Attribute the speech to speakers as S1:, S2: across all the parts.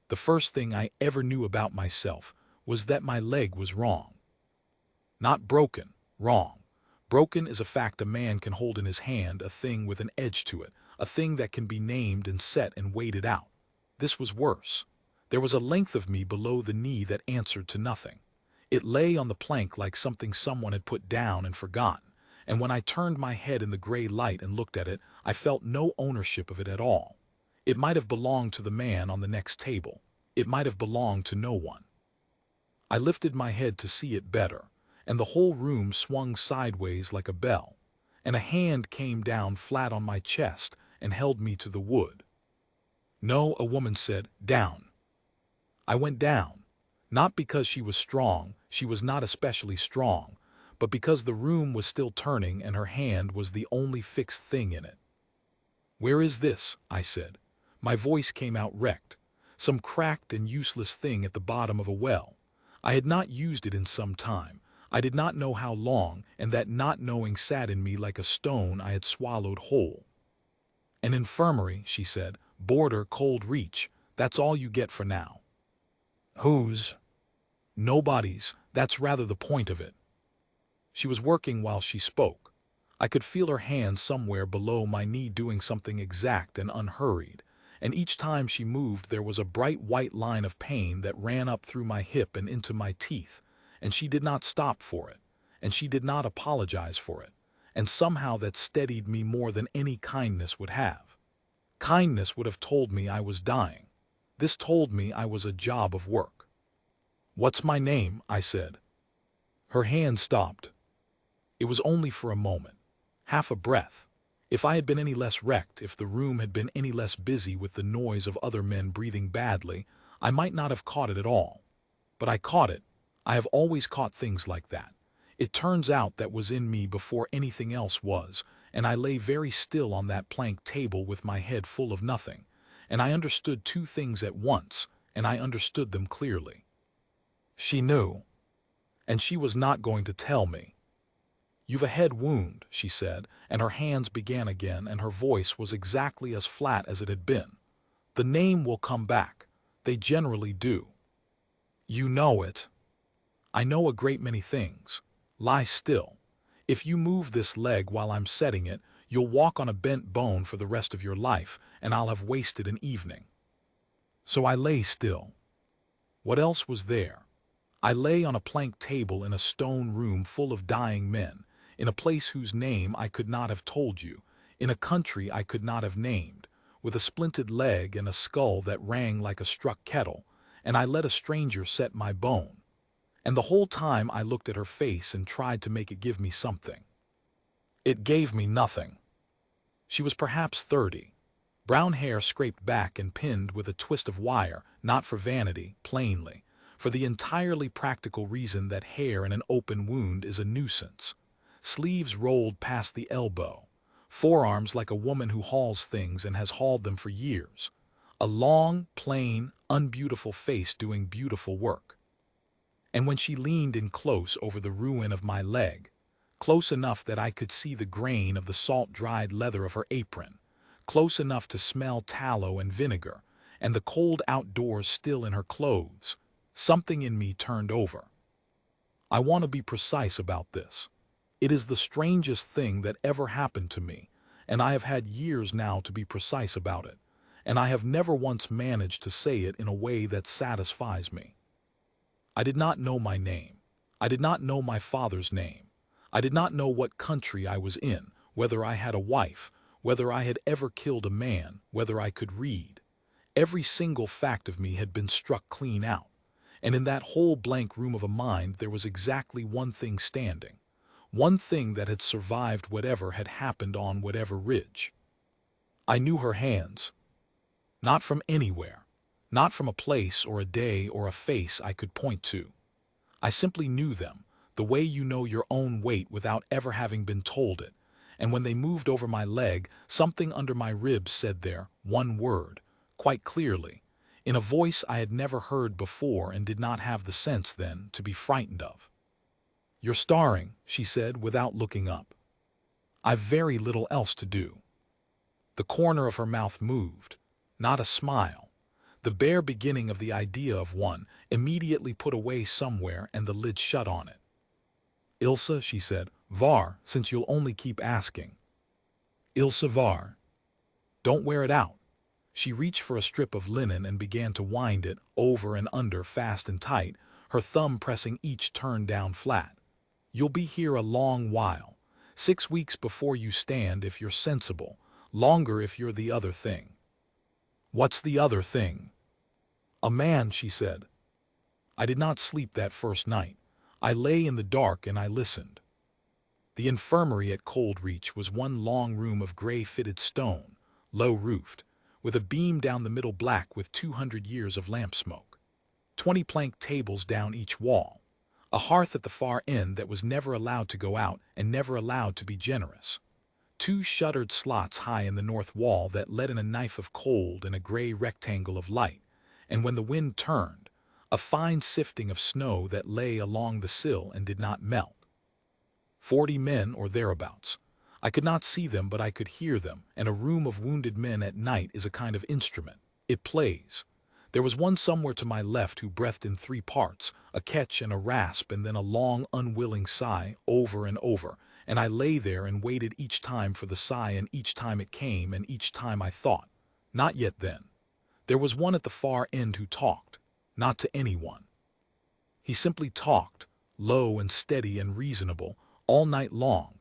S1: The first thing I ever knew about myself was that my leg was wrong. Not broken, wrong. Broken is a fact a man can hold in his hand, a thing with an edge to it, a thing that can be named and set and weighted out. This was worse. There was a length of me below the knee that answered to nothing. It lay on the plank like something someone had put down and forgotten, and when I turned my head in the gray light and looked at it, I felt no ownership of it at all. It might have belonged to the man on the next table. It might have belonged to no one. I lifted my head to see it better, and the whole room swung sideways like a bell, and a hand came down flat on my chest and held me to the wood. No, a woman said, "Down." I went down, not because she was strong, she was not especially strong, but because the room was still turning and her hand was the only fixed thing in it. "Where is this?" I said. My voice came out wrecked. Some cracked and useless thing at the bottom of a well. I had not used it in some time. I did not know how long, and that not knowing sat in me like a stone I had swallowed whole. "An infirmary," she said. "Border cold reach. That's all you get for now." "Whose?" "Nobody's. That's rather the point of it." She was working while she spoke. I could feel her hand somewhere below my knee doing something exact and unhurried, and each time she moved there was a bright white line of pain that ran up through my hip and into my teeth, and she did not stop for it, and she did not apologize for it, and somehow that steadied me more than any kindness would have. Kindness would have told me I was dying. This told me I was a job of work. "What's my name?" I said. Her hand stopped. It was only for a moment, half a breath. If I had been any less wrecked, if the room had been any less busy with the noise of other men breathing badly, I might not have caught it at all. But I caught it. I have always caught things like that. It turns out that was in me before anything else was, and I lay very still on that plank table with my head full of nothing, and I understood two things at once, and I understood them clearly. She knew, and she was not going to tell me. "You've a head wound," she said, and her hands began again, and her voice was exactly as flat as it had been. "The name will come back. They generally do. You know it." "I know a great many things. Lie still. If you move this leg while I'm setting it, you'll walk on a bent bone for the rest of your life, and I'll have wasted an evening." So I lay still. What else was there? I lay on a plank table in a stone room full of dying men, in a place whose name I could not have told you, in a country I could not have named, with a splinted leg and a skull that rang like a struck kettle, and I let a stranger set my bone. And the whole time I looked at her face and tried to make it give me something. It gave me nothing. She was perhaps 30. Brown hair scraped back and pinned with a twist of wire, not for vanity, plainly, for the entirely practical reason that hair in an open wound is a nuisance. Sleeves rolled past the elbow. Forearms like a woman who hauls things and has hauled them for years. A long, plain, unbeautiful face doing beautiful work. And when she leaned in close over the ruin of my leg, close enough that I could see the grain of the salt-dried leather of her apron, close enough to smell tallow and vinegar, and the cold outdoors still in her clothes, something in me turned over. I want to be precise about this. It is the strangest thing that ever happened to me, and I have had years now to be precise about it, and I have never once managed to say it in a way that satisfies me. I did not know my name. I did not know my father's name. I did not know what country I was in, whether I had a wife, whether I had ever killed a man, whether I could read. Every single fact of me had been struck clean out, and in that whole blank room of a mind there was exactly one thing standing, one thing that had survived whatever had happened on whatever ridge. I knew her hands. Not from anywhere. Not from a place or a day or a face I could point to. I simply knew them, the way you know your own weight without ever having been told it, and when they moved over my leg, something under my ribs said there, one word, quite clearly, in a voice I had never heard before and did not have the sense then to be frightened of. "You're starring," she said without looking up. "I've very little else to do." The corner of her mouth moved. Not a smile. The bare beginning of the idea of one, immediately put away somewhere and the lid shut on it. Ilse, she said, var, since you'll only keep asking. Ilse var. Don't wear it out. She reached for a strip of linen and began to wind it over and under fast and tight, her thumb pressing each turn down flat. You'll be here a long while. 6 weeks before you stand if you're sensible, longer if you're the other thing. What's the other thing? A man, she said. I did not sleep that first night. I lay in the dark and I listened. The infirmary at Coldreach was one long room of gray-fitted stone, low-roofed, with a beam down the middle black with 200 years of lamp smoke. 20 plank tables down each wall. A hearth at the far end that was never allowed to go out and never allowed to be generous. 2 shuttered slots high in the north wall that let in a knife of cold and a gray rectangle of light, and when the wind turned, a fine sifting of snow that lay along the sill and did not melt. 40 men or thereabouts. I could not see them, but I could hear them, and a room of wounded men at night is a kind of instrument. It plays. There was one somewhere to my left who breathed in 3 parts, a catch and a rasp and then a long, unwilling sigh over and over, and I lay there and waited each time for the sigh, and each time it came, and each time I thought, not yet then. There was one at the far end who talked, not to anyone. He simply talked, low and steady and reasonable, all night long,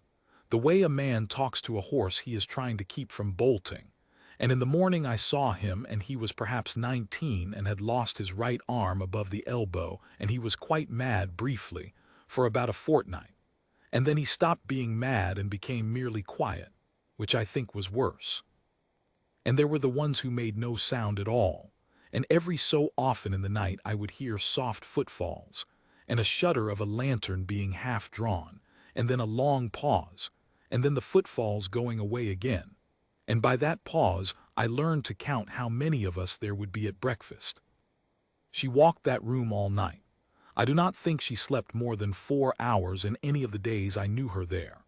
S1: the way a man talks to a horse he is trying to keep from bolting. And in the morning I saw him, and he was perhaps 19 and had lost his right arm above the elbow, and he was quite mad briefly, for about a fortnight. And then he stopped being mad and became merely quiet, which I think was worse. And there were the ones who made no sound at all, and every so often in the night I would hear soft footfalls, and a shudder of a lantern being half drawn, and then a long pause, and then the footfalls going away again. And by that pause I learned to count how many of us there would be at breakfast. She walked that room all night. I do not think she slept more than 4 hours in any of the days I knew her there.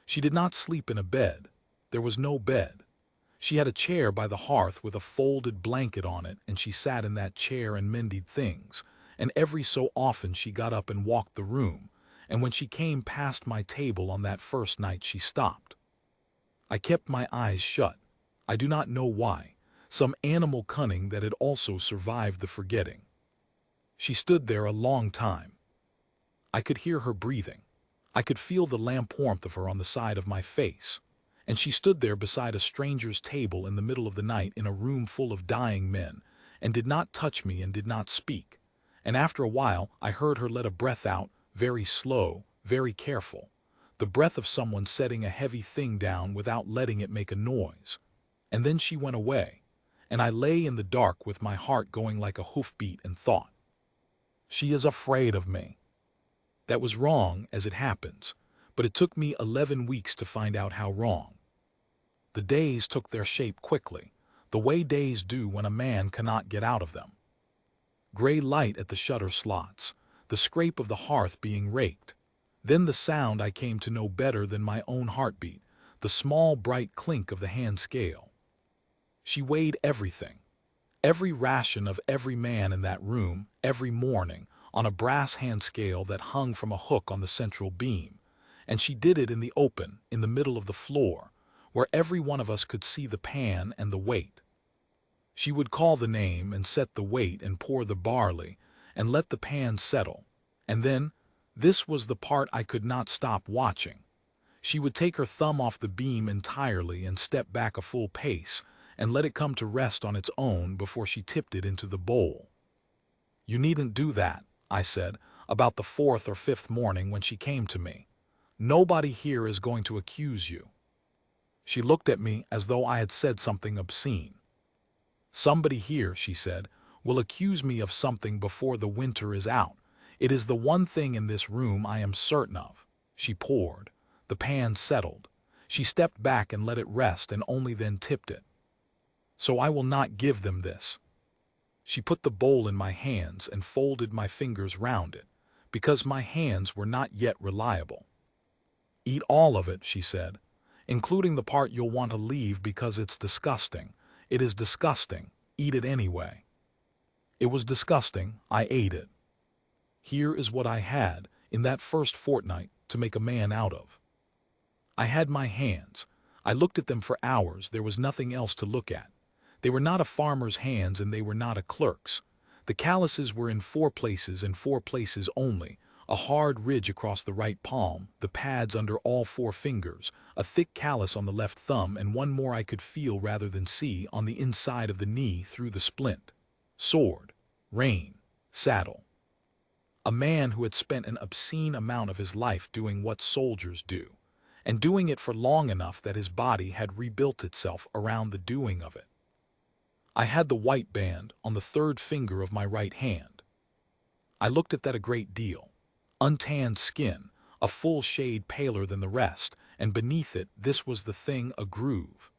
S1: She did not sleep in a bed. There was no bed. She had a chair by the hearth with a folded blanket on it, and she sat in that chair and mended things, and every so often she got up and walked the room, and when she came past my table on that first night she stopped. I kept my eyes shut. I do not know why, some animal cunning that had also survived the forgetting. She stood there a long time. I could hear her breathing. I could feel the lamp warmth of her on the side of my face. And she stood there beside a stranger's table in the middle of the night in a room full of dying men, and did not touch me and did not speak. And after a while I heard her let a breath out, very slow, very careful, the breath of someone setting a heavy thing down without letting it make a noise. And then she went away, and I lay in the dark with my heart going like a hoofbeat and thought, she is afraid of me. That was wrong, as it happens, but it took me 11 weeks to find out how wrong. The days took their shape quickly, the way days do when a man cannot get out of them. Gray light at the shutter slots, the scrape of the hearth being raked. Then the sound I came to know better than my own heartbeat, the small bright clink of the hand scale. She weighed everything, every ration of every man in that room, every morning, on a brass hand scale that hung from a hook on the central beam, and she did it in the open, in the middle of the floor, where every one of us could see the pan and the weight. She would call the name and set the weight and pour the barley and let the pan settle, and then, this was the part I could not stop watching, she would take her thumb off the beam entirely and step back a full pace and let it come to rest on its own before she tipped it into the bowl. You needn't do that, I said, about the 4th or 5th morning when she came to me. Nobody here is going to accuse you. She looked at me as though I had said something obscene. Somebody here, she said, will accuse me of something before the winter is out. It is the one thing in this room I am certain of. She poured. The pan settled. She stepped back and let it rest and only then tipped it. So I will not give them this. She put the bowl in my hands and folded my fingers round it, because my hands were not yet reliable. Eat all of it, she said, including the part you'll want to leave because it's disgusting. It is disgusting. Eat it anyway. It was disgusting. I ate it. Here is what I had, in that first fortnight, to make a man out of. I had my hands. I looked at them for hours. There was nothing else to look at. They were not a farmer's hands and they were not a clerk's. The calluses were in 4 places and 4 places only, a hard ridge across the right palm, the pads under all 4 fingers, a thick callus on the left thumb, and one more I could feel rather than see on the inside of the knee through the splint. Sword, rein, saddle. A man who had spent an obscene amount of his life doing what soldiers do, and doing it for long enough that his body had rebuilt itself around the doing of it. I had the white band on the 3rd finger of my right hand. I looked at that a great deal. Untanned skin, a full shade paler than the rest, and beneath it this was the thing, a groove.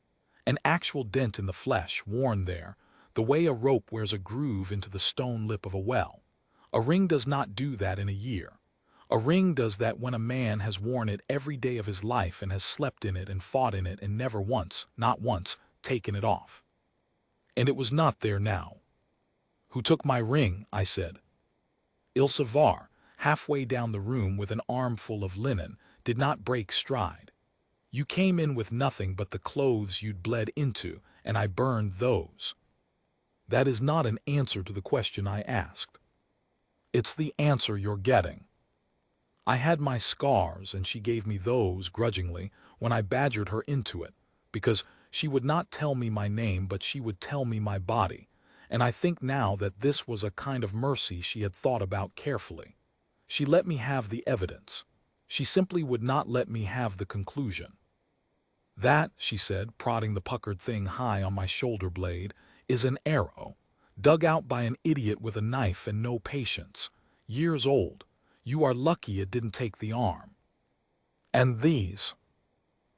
S1: An actual dent in the flesh, worn there, the way a rope wears a groove into the stone lip of a well. A ring does not do that in a year. A ring does that when a man has worn it every day of his life and has slept in it and fought in it and never once, not once, taken it off. And it was not there now. Who took my ring? I said. Ilse Var, halfway down the room with an armful of linen, did not break stride. You came in with nothing but the clothes you'd bled into, and I burned those. That is not an answer to the question I asked. It's the answer you're getting. I had my scars, and she gave me those grudgingly when I badgered her into it, because she would not tell me my name, but she would tell me my body, and I think now that this was a kind of mercy she had thought about carefully. She let me have the evidence. She simply would not let me have the conclusion. That, she said, prodding the puckered thing high on my shoulder blade, is an arrow, dug out by an idiot with a knife and no patience, years old. You are lucky it didn't take the arm. And these?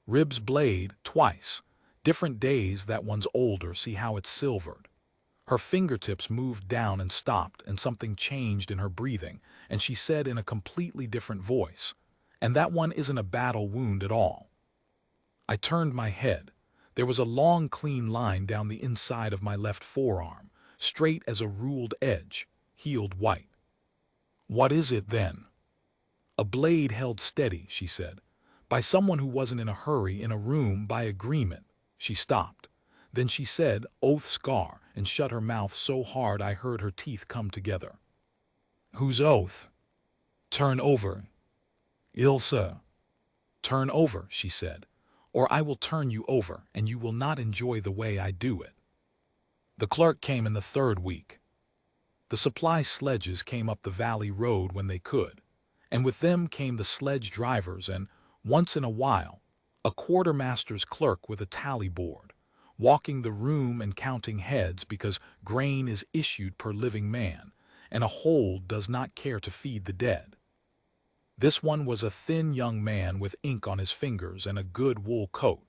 S1: Rib's blade, twice. Different days that one's older, see how it's silvered. Her fingertips moved down and stopped, and something changed in her breathing, and she said in a completely different voice, and that one isn't a battle wound at all. I turned my head. There was a long, clean line down the inside of my left forearm, straight as a ruled edge, healed white. What is it then? A blade held steady, she said, by someone who wasn't in a hurry, in a room, by agreement. She stopped. Then she said, oath scar, and shut her mouth so hard I heard her teeth come together. Whose oath? Turn over. Ilse. Turn over, she said, or I will turn you over, and you will not enjoy the way I do it. The clerk came in the 3rd week. The supply sledges came up the valley road when they could, and with them came the sledge drivers and, once in a while, a quartermaster's clerk with a tally board, walking the room and counting heads because grain is issued per living man, and a hold does not care to feed the dead. This one was a thin young man with ink on his fingers and a good wool coat,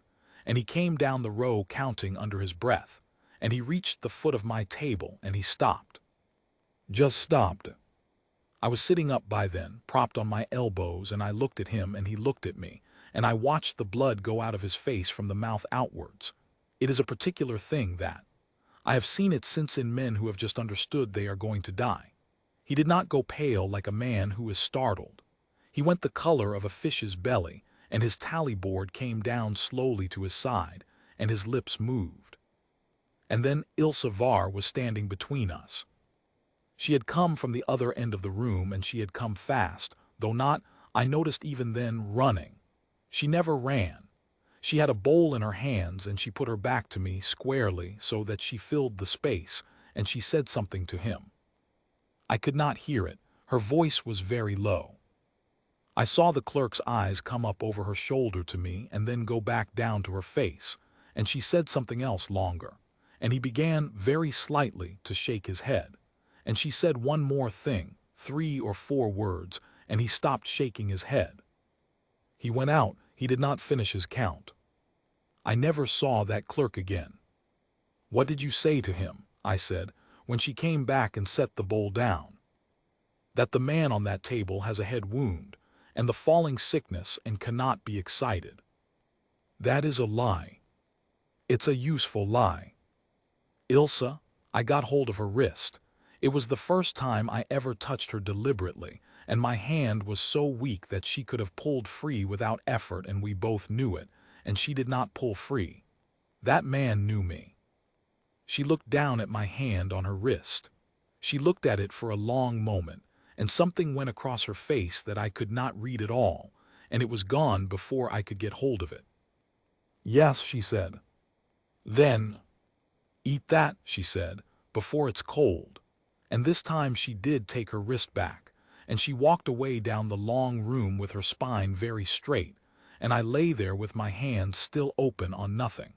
S1: and he came down the row counting under his breath, and he reached the foot of my table and he stopped. Just stopped. I was sitting up by then, propped on my elbows, and I looked at him and he looked at me, and I watched the blood go out of his face from the mouth outwards. It is a particular thing that. I have seen it since in men who have just understood they are going to die. He did not go pale like a man who is startled. He went the color of a fish's belly, and his tally board came down slowly to his side, and his lips moved. And then Ilse Var was standing between us. She had come from the other end of the room, and she had come fast, though not, I noticed even then, running. She never ran. She had a bowl in her hands, and she put her back to me squarely so that she filled the space, and she said something to him. I could not hear it. Her voice was very low. I saw the clerk's eyes come up over her shoulder to me and then go back down to her face, and she said something else longer, and he began very slightly to shake his head. And she said one more thing, 3 or 4 words, and he stopped shaking his head. He went out. He did not finish his count. I never saw that clerk again. What did you say to him? I said, when she came back and set the bowl down. That the man on that table has a head wound, and the falling sickness and cannot be excited. That is a lie. It's a useful lie. Ilse, I got hold of her wrist. It was the first time I ever touched her deliberately, and my hand was so weak that she could have pulled free without effort, and we both knew it, and she did not pull free. That man knew me. She looked down at my hand on her wrist. She looked at it for a long moment, and something went across her face that I could not read at all, and it was gone before I could get hold of it. "Yes," she said. "Then, eat that," she said, "before it's cold." And this time she did take her wrist back, and she walked away down the long room with her spine very straight, and I lay there with my hand still open on nothing.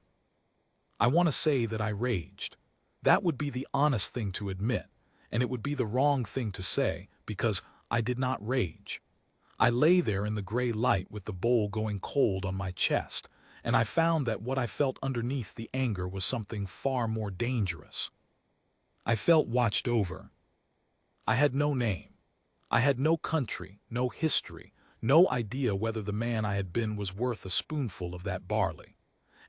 S1: I want to say that I raged. That would be the honest thing to admit, and it would be the wrong thing to say, because I did not rage. I lay there in the gray light with the bowl going cold on my chest, and I found that what I felt underneath the anger was something far more dangerous. I felt watched over. I had no name. I had no country, no history, no idea whether the man I had been was worth a spoonful of that barley.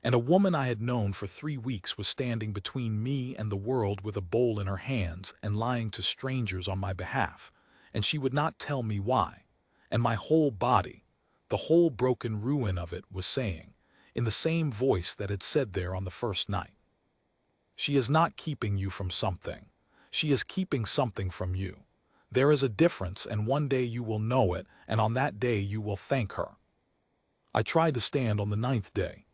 S1: And a woman I had known for 3 weeks was standing between me and the world with a bowl in her hands and lying to strangers on my behalf, and she would not tell me why. And my whole body, the whole broken ruin of it, was saying, in the same voice that had said there on the first night, "She is not keeping you from something. She is keeping something from you. There is a difference, and one day you will know it, and on that day you will thank her." I tried to stand on the 9th day.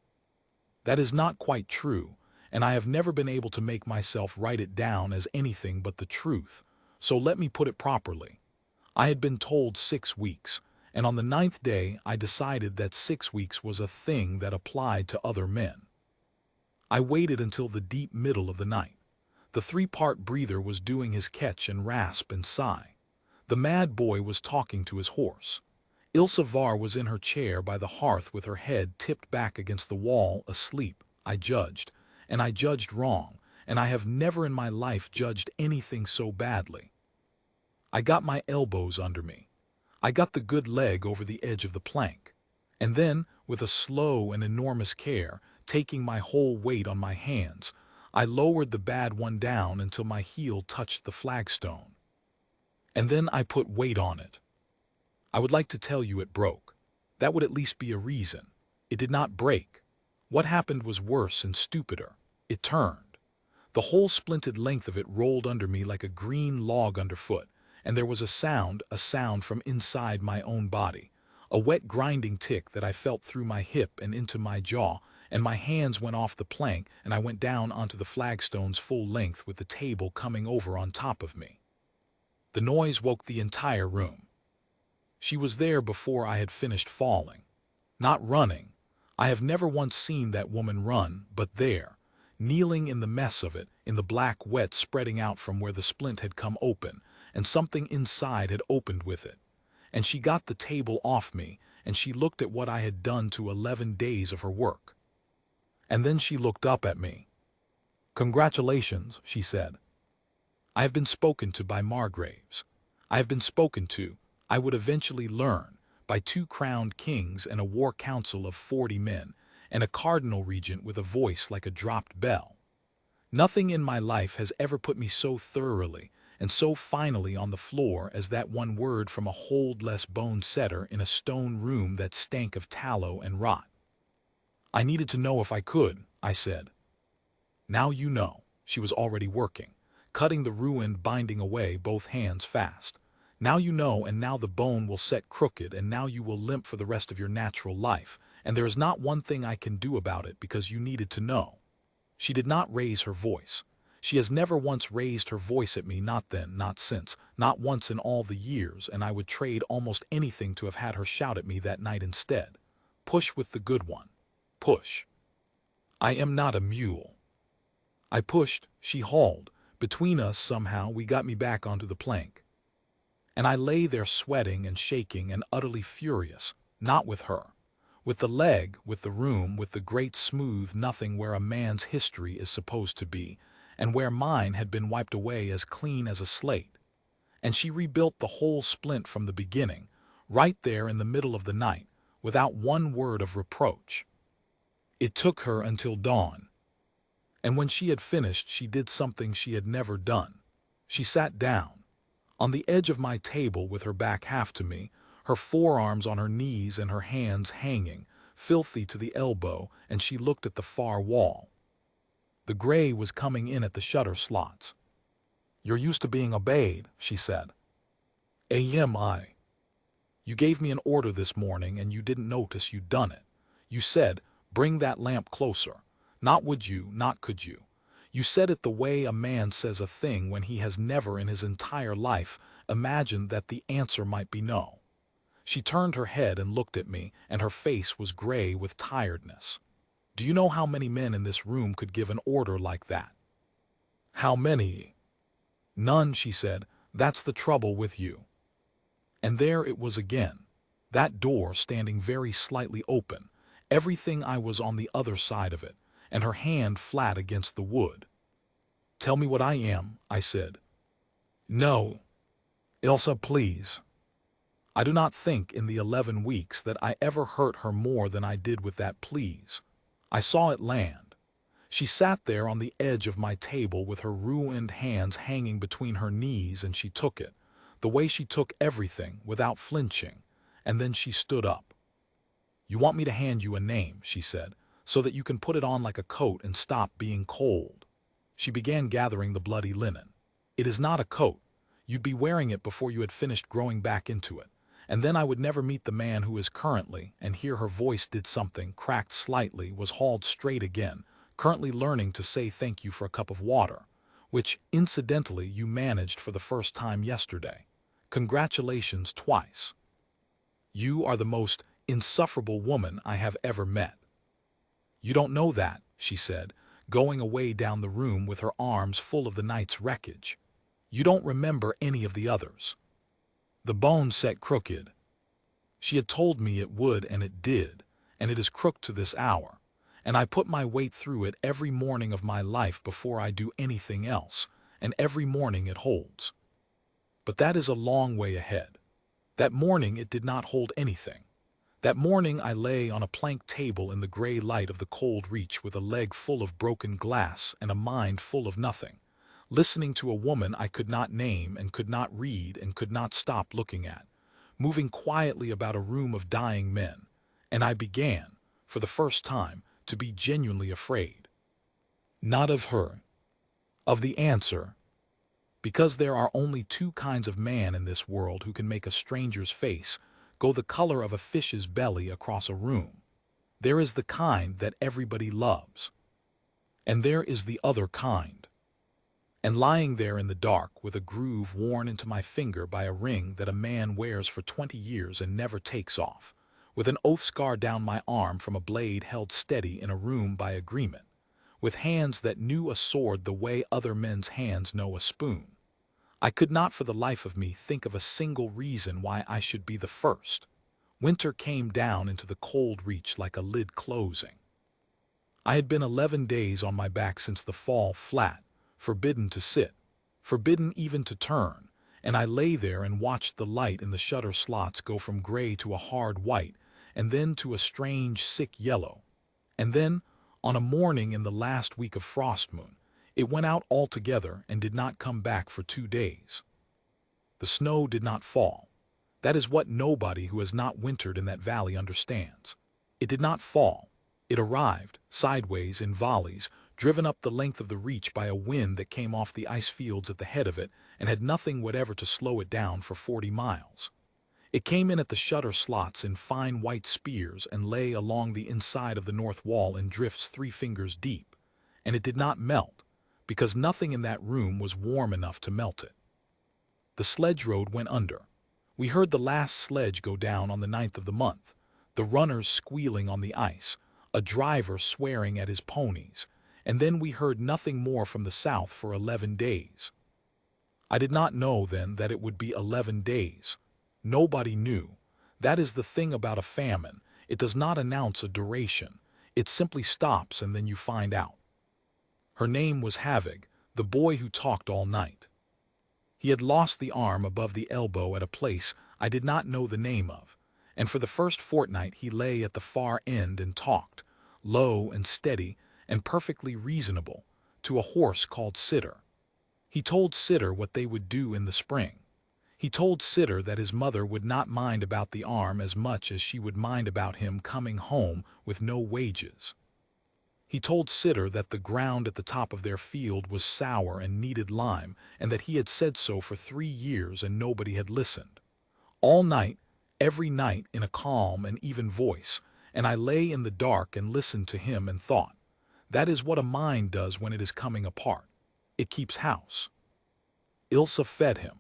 S1: That is not quite true, and I have never been able to make myself write it down as anything but the truth, so let me put it properly. I had been told 6 weeks, and on the 9th day I decided that 6 weeks was a thing that applied to other men. I waited until the deep middle of the night. The 3-part breather was doing his catch and rasp and sigh. The mad boy was talking to his horse. Ilse Var was in her chair by the hearth with her head tipped back against the wall, asleep. I judged, and I judged wrong, and I have never in my life judged anything so badly. I got my elbows under me. I got the good leg over the edge of the plank. And then, with a slow and enormous care, taking my whole weight on my hands, I lowered the bad one down until my heel touched the flagstone. And then I put weight on it. I would like to tell you it broke. That would at least be a reason. It did not break. What happened was worse and stupider. It turned. The whole splinted length of it rolled under me like a green log underfoot, and there was a sound from inside my own body, a wet grinding tick that I felt through my hip and into my jaw, and my hands went off the plank, and I went down onto the flagstone's full length with the table coming over on top of me. The noise woke the entire room. She was there before I had finished falling. Not running. I have never once seen that woman run, but there, kneeling in the mess of it, in the black wet spreading out from where the splint had come open, and something inside had opened with it. And she got the table off me, and she looked at what I had done to 11 days of her work. And then she looked up at me. "Congratulations," she said. "I have been spoken to by Margraves. I have been spoken to, I would eventually learn, by 2 crowned kings and a war council of 40 men, and a cardinal regent with a voice like a dropped bell. Nothing in my life has ever put me so thoroughly and so finally on the floor as that one word from a hold-less bone setter in a stone room that stank of tallow and rot. I needed to know if I could," I said. "Now you know." She was already working, cutting the ruined binding away, both hands fast. "Now you know, and now the bone will set crooked, and now you will limp for the rest of your natural life, and there is not one thing I can do about it because you needed to know." She did not raise her voice. She has never once raised her voice at me, not then, not since, not once in all the years, and I would trade almost anything to have had her shout at me that night instead. "Push with the good one. Push. I am not a mule." I pushed, she hauled. Between us, somehow, we got me back onto the plank. And I lay there sweating and shaking and utterly furious, not with her. With the leg, with the room, with the great smooth nothing where a man's history is supposed to be, and where mine had been wiped away as clean as a slate. And she rebuilt the whole splint from the beginning, right there in the middle of the night, without one word of reproach. It took her until dawn. And when she had finished, she did something she had never done. She sat down, on the edge of my table with her back half to me, her forearms on her knees and her hands hanging, filthy to the elbow, and she looked at the far wall. The gray was coming in at the shutter slots. "You're used to being obeyed," she said. "Am I? You gave me an order this morning and you didn't notice you'd done it. You said, 'Bring that lamp closer.' Not would you, not could you. You said it the way a man says a thing when he has never in his entire life imagined that the answer might be no." She turned her head and looked at me, and her face was gray with tiredness. "Do you know how many men in this room could give an order like that?" "How many?" "None," she said. "That's the trouble with you." And there it was again, that door standing very slightly open, everything I was on the other side of it, and her hand flat against the wood. "Tell me what I am," I said. "No. Ilsa, please." I do not think in the 11 weeks that I ever hurt her more than I did with that please. I saw it land. She sat there on the edge of my table with her ruined hands hanging between her knees, and she took it, the way she took everything, without flinching, and then she stood up. "You want me to hand you a name," she said, "so that you can put it on like a coat and stop being cold." She began gathering the bloody linen. "It is not a coat. You'd be wearing it before you had finished growing back into it. And then I would never meet the man who is currently," and here her voice did something, cracked slightly, was hauled straight again, "currently learning to say thank you for a cup of water, which, incidentally, you managed for the first time yesterday. Congratulations twice. You are the most insufferable woman I have ever met." "You don't know that," she said, going away down the room with her arms full of the night's wreckage. "You don't remember any of the others." The bone set crooked. She had told me it would, and it did, and it is crooked to this hour, and I put my weight through it every morning of my life before I do anything else, and every morning it holds. But that is a long way ahead. That morning it did not hold anything. That morning I lay on a plank table in the gray light of the cold reach with a leg full of broken glass and a mind full of nothing, listening to a woman I could not name and could not read and could not stop looking at, moving quietly about a room of dying men, and I began, for the first time, to be genuinely afraid. Not of her. Of the answer. Because there are only two kinds of man in this world who can make a stranger's face go the color of a fish's belly across a room. There is the kind that everybody loves. And there is the other kind. And lying there in the dark with a groove worn into my finger by a ring that a man wears for 20 years and never takes off, with an oath scar down my arm from a blade held steady in a room by agreement, with hands that knew a sword the way other men's hands know a spoon. I could not for the life of me think of a single reason why I should be the first. Winter came down into the cold reach like a lid closing. I had been 11 days on my back since the fall flat, forbidden to sit, forbidden even to turn, and I lay there and watched the light in the shutter slots go from gray to a hard white, and then to a strange sick yellow. And then, on a morning in the last week of frost moon, it went out altogether and did not come back for 2 days. The snow did not fall. That is what nobody who has not wintered in that valley understands. It did not fall. It arrived, sideways in volleys, driven up the length of the reach by a wind that came off the ice fields at the head of it and had nothing whatever to slow it down for 40 miles. It came in at the shutter slots in fine white spears and lay along the inside of the north wall in drifts 3 fingers deep, and it did not melt, because nothing in that room was warm enough to melt it. The sledge road went under. We heard the last sledge go down on the 9th of the month, the runners squealing on the ice, a driver swearing at his ponies, and then we heard nothing more from the south for 11 days. I did not know then that it would be 11 days. Nobody knew. That is the thing about a famine. It does not announce a duration. It simply stops and then you find out. Her name was Havig, the boy who talked all night. He had lost the arm above the elbow at a place I did not know the name of, and for the first fortnight he lay at the far end and talked, low and steady and perfectly reasonable, to a horse called Sitter. He told Sitter what they would do in the spring. He told Sitter that his mother would not mind about the arm as much as she would mind about him coming home with no wages. He told Sitter that the ground at the top of their field was sour and needed lime, and that he had said so for 3 years and nobody had listened. All night, every night in a calm and even voice, and I lay in the dark and listened to him and thought, that is what a mind does when it is coming apart. It keeps house. Ilse fed him.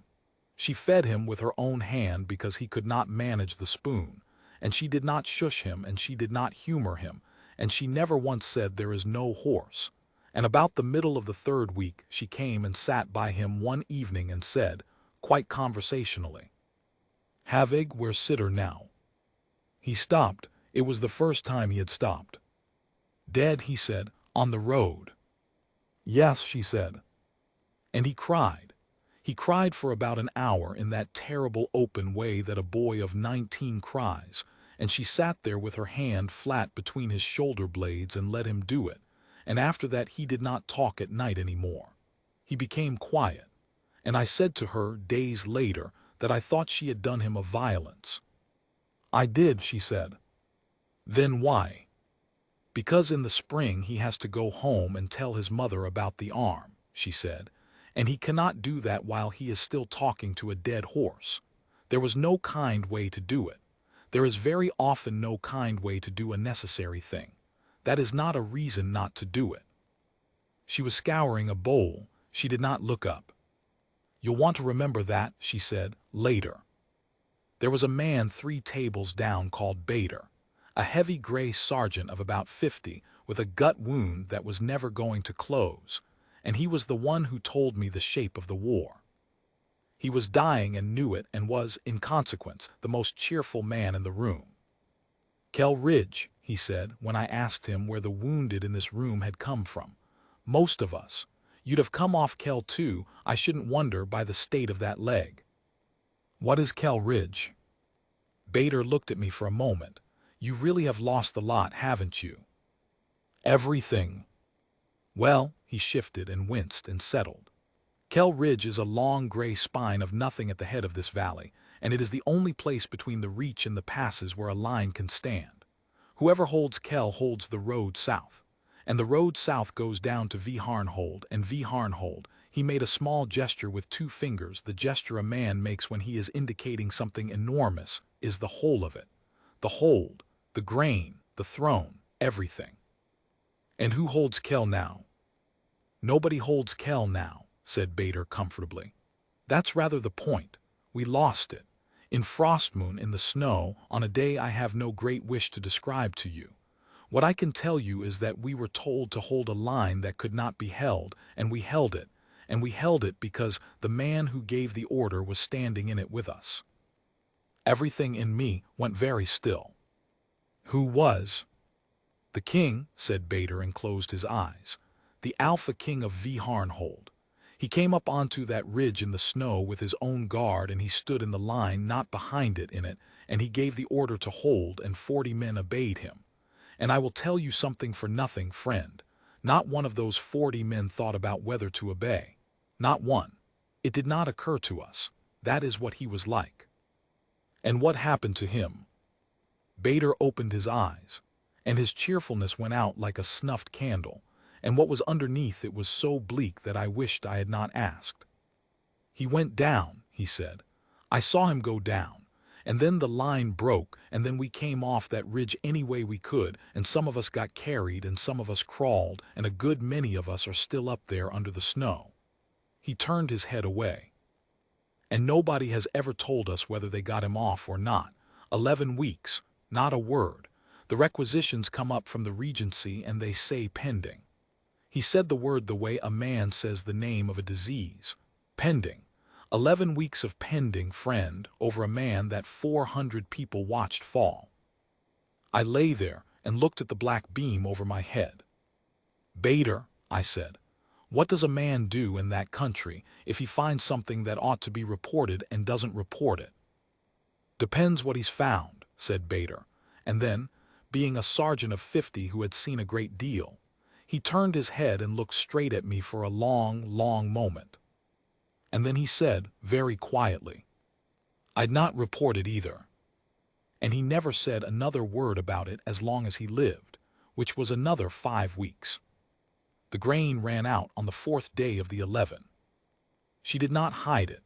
S1: She fed him with her own hand because he could not manage the spoon, and she did not shush him and she did not humor him, and she never once said there is no horse. And about the middle of the 3rd week she came and sat by him one evening and said, quite conversationally, "Havig, where's Sitter now?" He stopped. It was the first time he had stopped. "Dead," he said, "on the road." "Yes," she said. And he cried. He cried for about an hour in that terrible open way that a boy of 19 cries, and she sat there with her hand flat between his shoulder blades and let him do it, and after that he did not talk at night any more. He became quiet, and I said to her days later that I thought she had done him a violence. "I did," she said. "Then why?" "Because in the spring he has to go home and tell his mother about the arm," she said, "and he cannot do that while he is still talking to a dead horse. There was no kind way to do it. There is very often no kind way to do a necessary thing. That is not a reason not to do it." She was scouring a bowl. She did not look up. "You'll want to remember that," she said, later. There was a man 3 tables down called Bader, a heavy gray sergeant of about 50 with a gut wound that was never going to close, and he was the one who told me the shape of the war. He was dying and knew it and was, in consequence, the most cheerful man in the room. "Kell Ridge," he said, when I asked him where the wounded in this room had come from. "Most of us. You'd have come off Kell too, I shouldn't wonder, by the state of that leg." "What is Kell Ridge?" Bader looked at me for a moment. "You really have lost the lot, haven't you?" "Everything." "Well," he shifted and winced and settled. "Kell Ridge is a long gray spine of nothing at the head of this valley, and it is the only place between the reach and the passes where a line can stand. Whoever holds Kell holds the road south, and the road south goes down to Viharnhold, and Viharnhold," he made a small gesture with 2 fingers, the gesture a man makes when he is indicating something enormous, "is the whole of it. The hold, the grain, the throne, everything." "And who holds Kell now?" "Nobody holds Kell now," said Bader comfortably. "That's rather the point. We lost it. In Frostmoon, in the snow, on a day I have no great wish to describe to you. What I can tell you is that we were told to hold a line that could not be held, and we held it, and we held it because the man who gave the order was standing in it with us." Everything in me went very still. "Who was?" "The king," said Bader and closed his eyes. "The Alpha King of Viharnhold. He came up onto that ridge in the snow with his own guard, and he stood in the line, not behind it, in it, and he gave the order to hold, and 40 men obeyed him. And I will tell you something for nothing, friend. Not one of those 40 men thought about whether to obey. Not one. It did not occur to us. That is what he was like." "And what happened to him?" Bader opened his eyes, and his cheerfulness went out like a snuffed candle, and what was underneath it was so bleak that I wished I had not asked. "He went down," he said. "I saw him go down, and then the line broke, and then we came off that ridge any way we could, and some of us got carried and some of us crawled, and a good many of us are still up there under the snow." He turned his head away. "And nobody has ever told us whether they got him off or not. 11 weeks, not a word. The requisitions come up from the Regency and they say pending." He said the word the way a man says the name of a disease. Pending. 11 weeks of pending, friend, over a man that 400 people watched fall. I lay there and looked at the black beam over my head. "Bader," I said, "what does a man do in that country if he finds something that ought to be reported and doesn't report it?" "Depends what he's found," said Bader, and then, being a sergeant of 50 who had seen a great deal, he turned his head and looked straight at me for a long, long moment. And then he said, very quietly, "I'd not report it either." And he never said another word about it as long as he lived, which was another 5 weeks. The grain ran out on the 4th day of the 11. She did not hide it.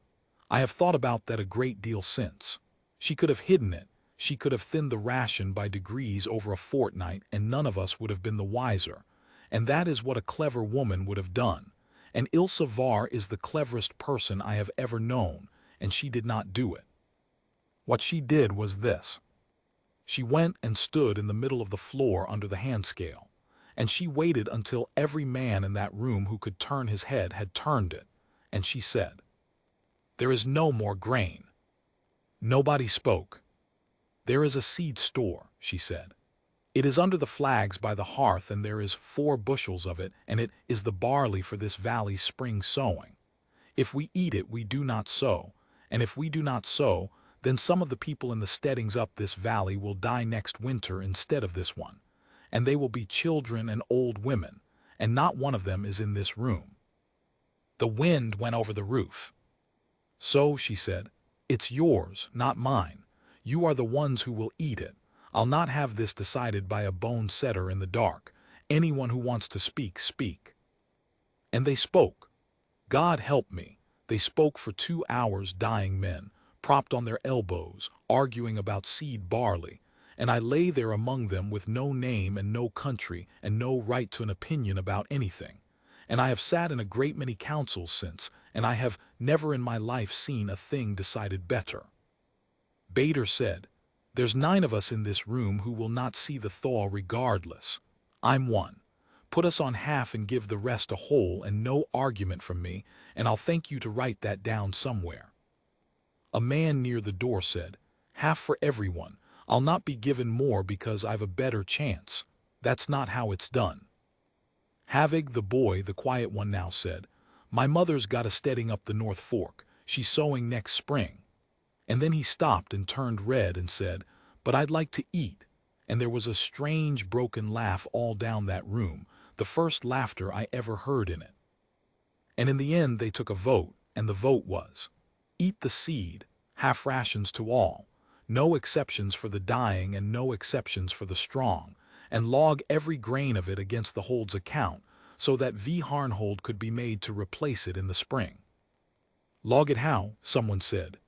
S1: I have thought about that a great deal since. She could have hidden it. She could have thinned the ration by degrees over a fortnight, and none of us would have been the wiser. And that is what a clever woman would have done. And Ilse Var is the cleverest person I have ever known, and she did not do it. What she did was this. She went and stood in the middle of the floor under the hand scale, and she waited until every man in that room who could turn his head had turned it, and she said, "There is no more grain." Nobody spoke. "There is a seed store," she said. "It is under the flags by the hearth, and there is 4 bushels of it, and it is the barley for this valley's spring sowing. If we eat it, we do not sow, and if we do not sow, then some of the people in the steadings up this valley will die next winter instead of this one, and they will be children and old women, and not one of them is in this room." The wind went over the roof. "So," she said, "it's yours, not mine. You are the ones who will eat it. I'll not have this decided by a bone setter in the dark. Anyone who wants to speak, speak." And they spoke. God help me, they spoke for 2 hours, dying men, propped on their elbows, arguing about seed barley, and I lay there among them with no name and no country and no right to an opinion about anything. And I have sat in a great many councils since, and I have never in my life seen a thing decided better. Bader said, "There's 9 of us in this room who will not see the thaw regardless. I'm one. Put us on half and give the rest a whole, and no argument from me, and I'll thank you to write that down somewhere." A man near the door said, "Half for everyone. I'll not be given more because I've a better chance. That's not how it's done." Havig, the boy, the quiet one now, said, "My mother's got a steading up the North Fork. She's sowing next spring." And then he stopped and turned red and said, "But I'd like to eat." And there was a strange broken laugh all down that room, the first laughter I ever heard in it. And in the end they took a vote, and the vote was, "Eat the seed, half rations to all, no exceptions for the dying and no exceptions for the strong, and log every grain of it against the hold's account, so that V. Harnhold could be made to replace it in the spring." "Log it how?" someone said.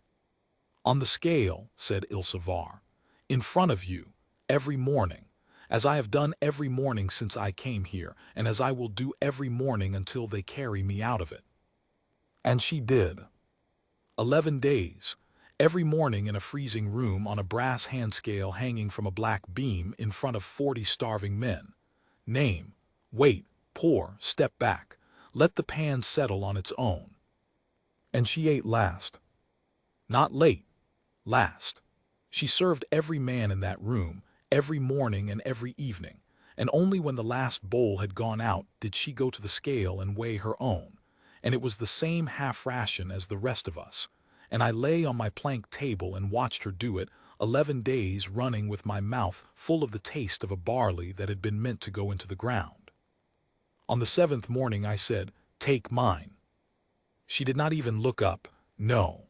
S1: "On the scale," said Ilse Var, "in front of you, every morning, as I have done every morning since I came here, and as I will do every morning until they carry me out of it." And she did. 11 days, every morning in a freezing room on a brass hand scale hanging from a black beam in front of 40 starving men. Name, wait, pour, step back, let the pan settle on its own. And she ate last. Not late, last. She served every man in that room, every morning and every evening, and only when the last bowl had gone out did she go to the scale and weigh her own, and it was the same half ration as the rest of us, and I lay on my plank table and watched her do it 11 days running with my mouth full of the taste of a barley that had been meant to go into the ground. On the 7th morning I said, "Take mine." She did not even look up, no.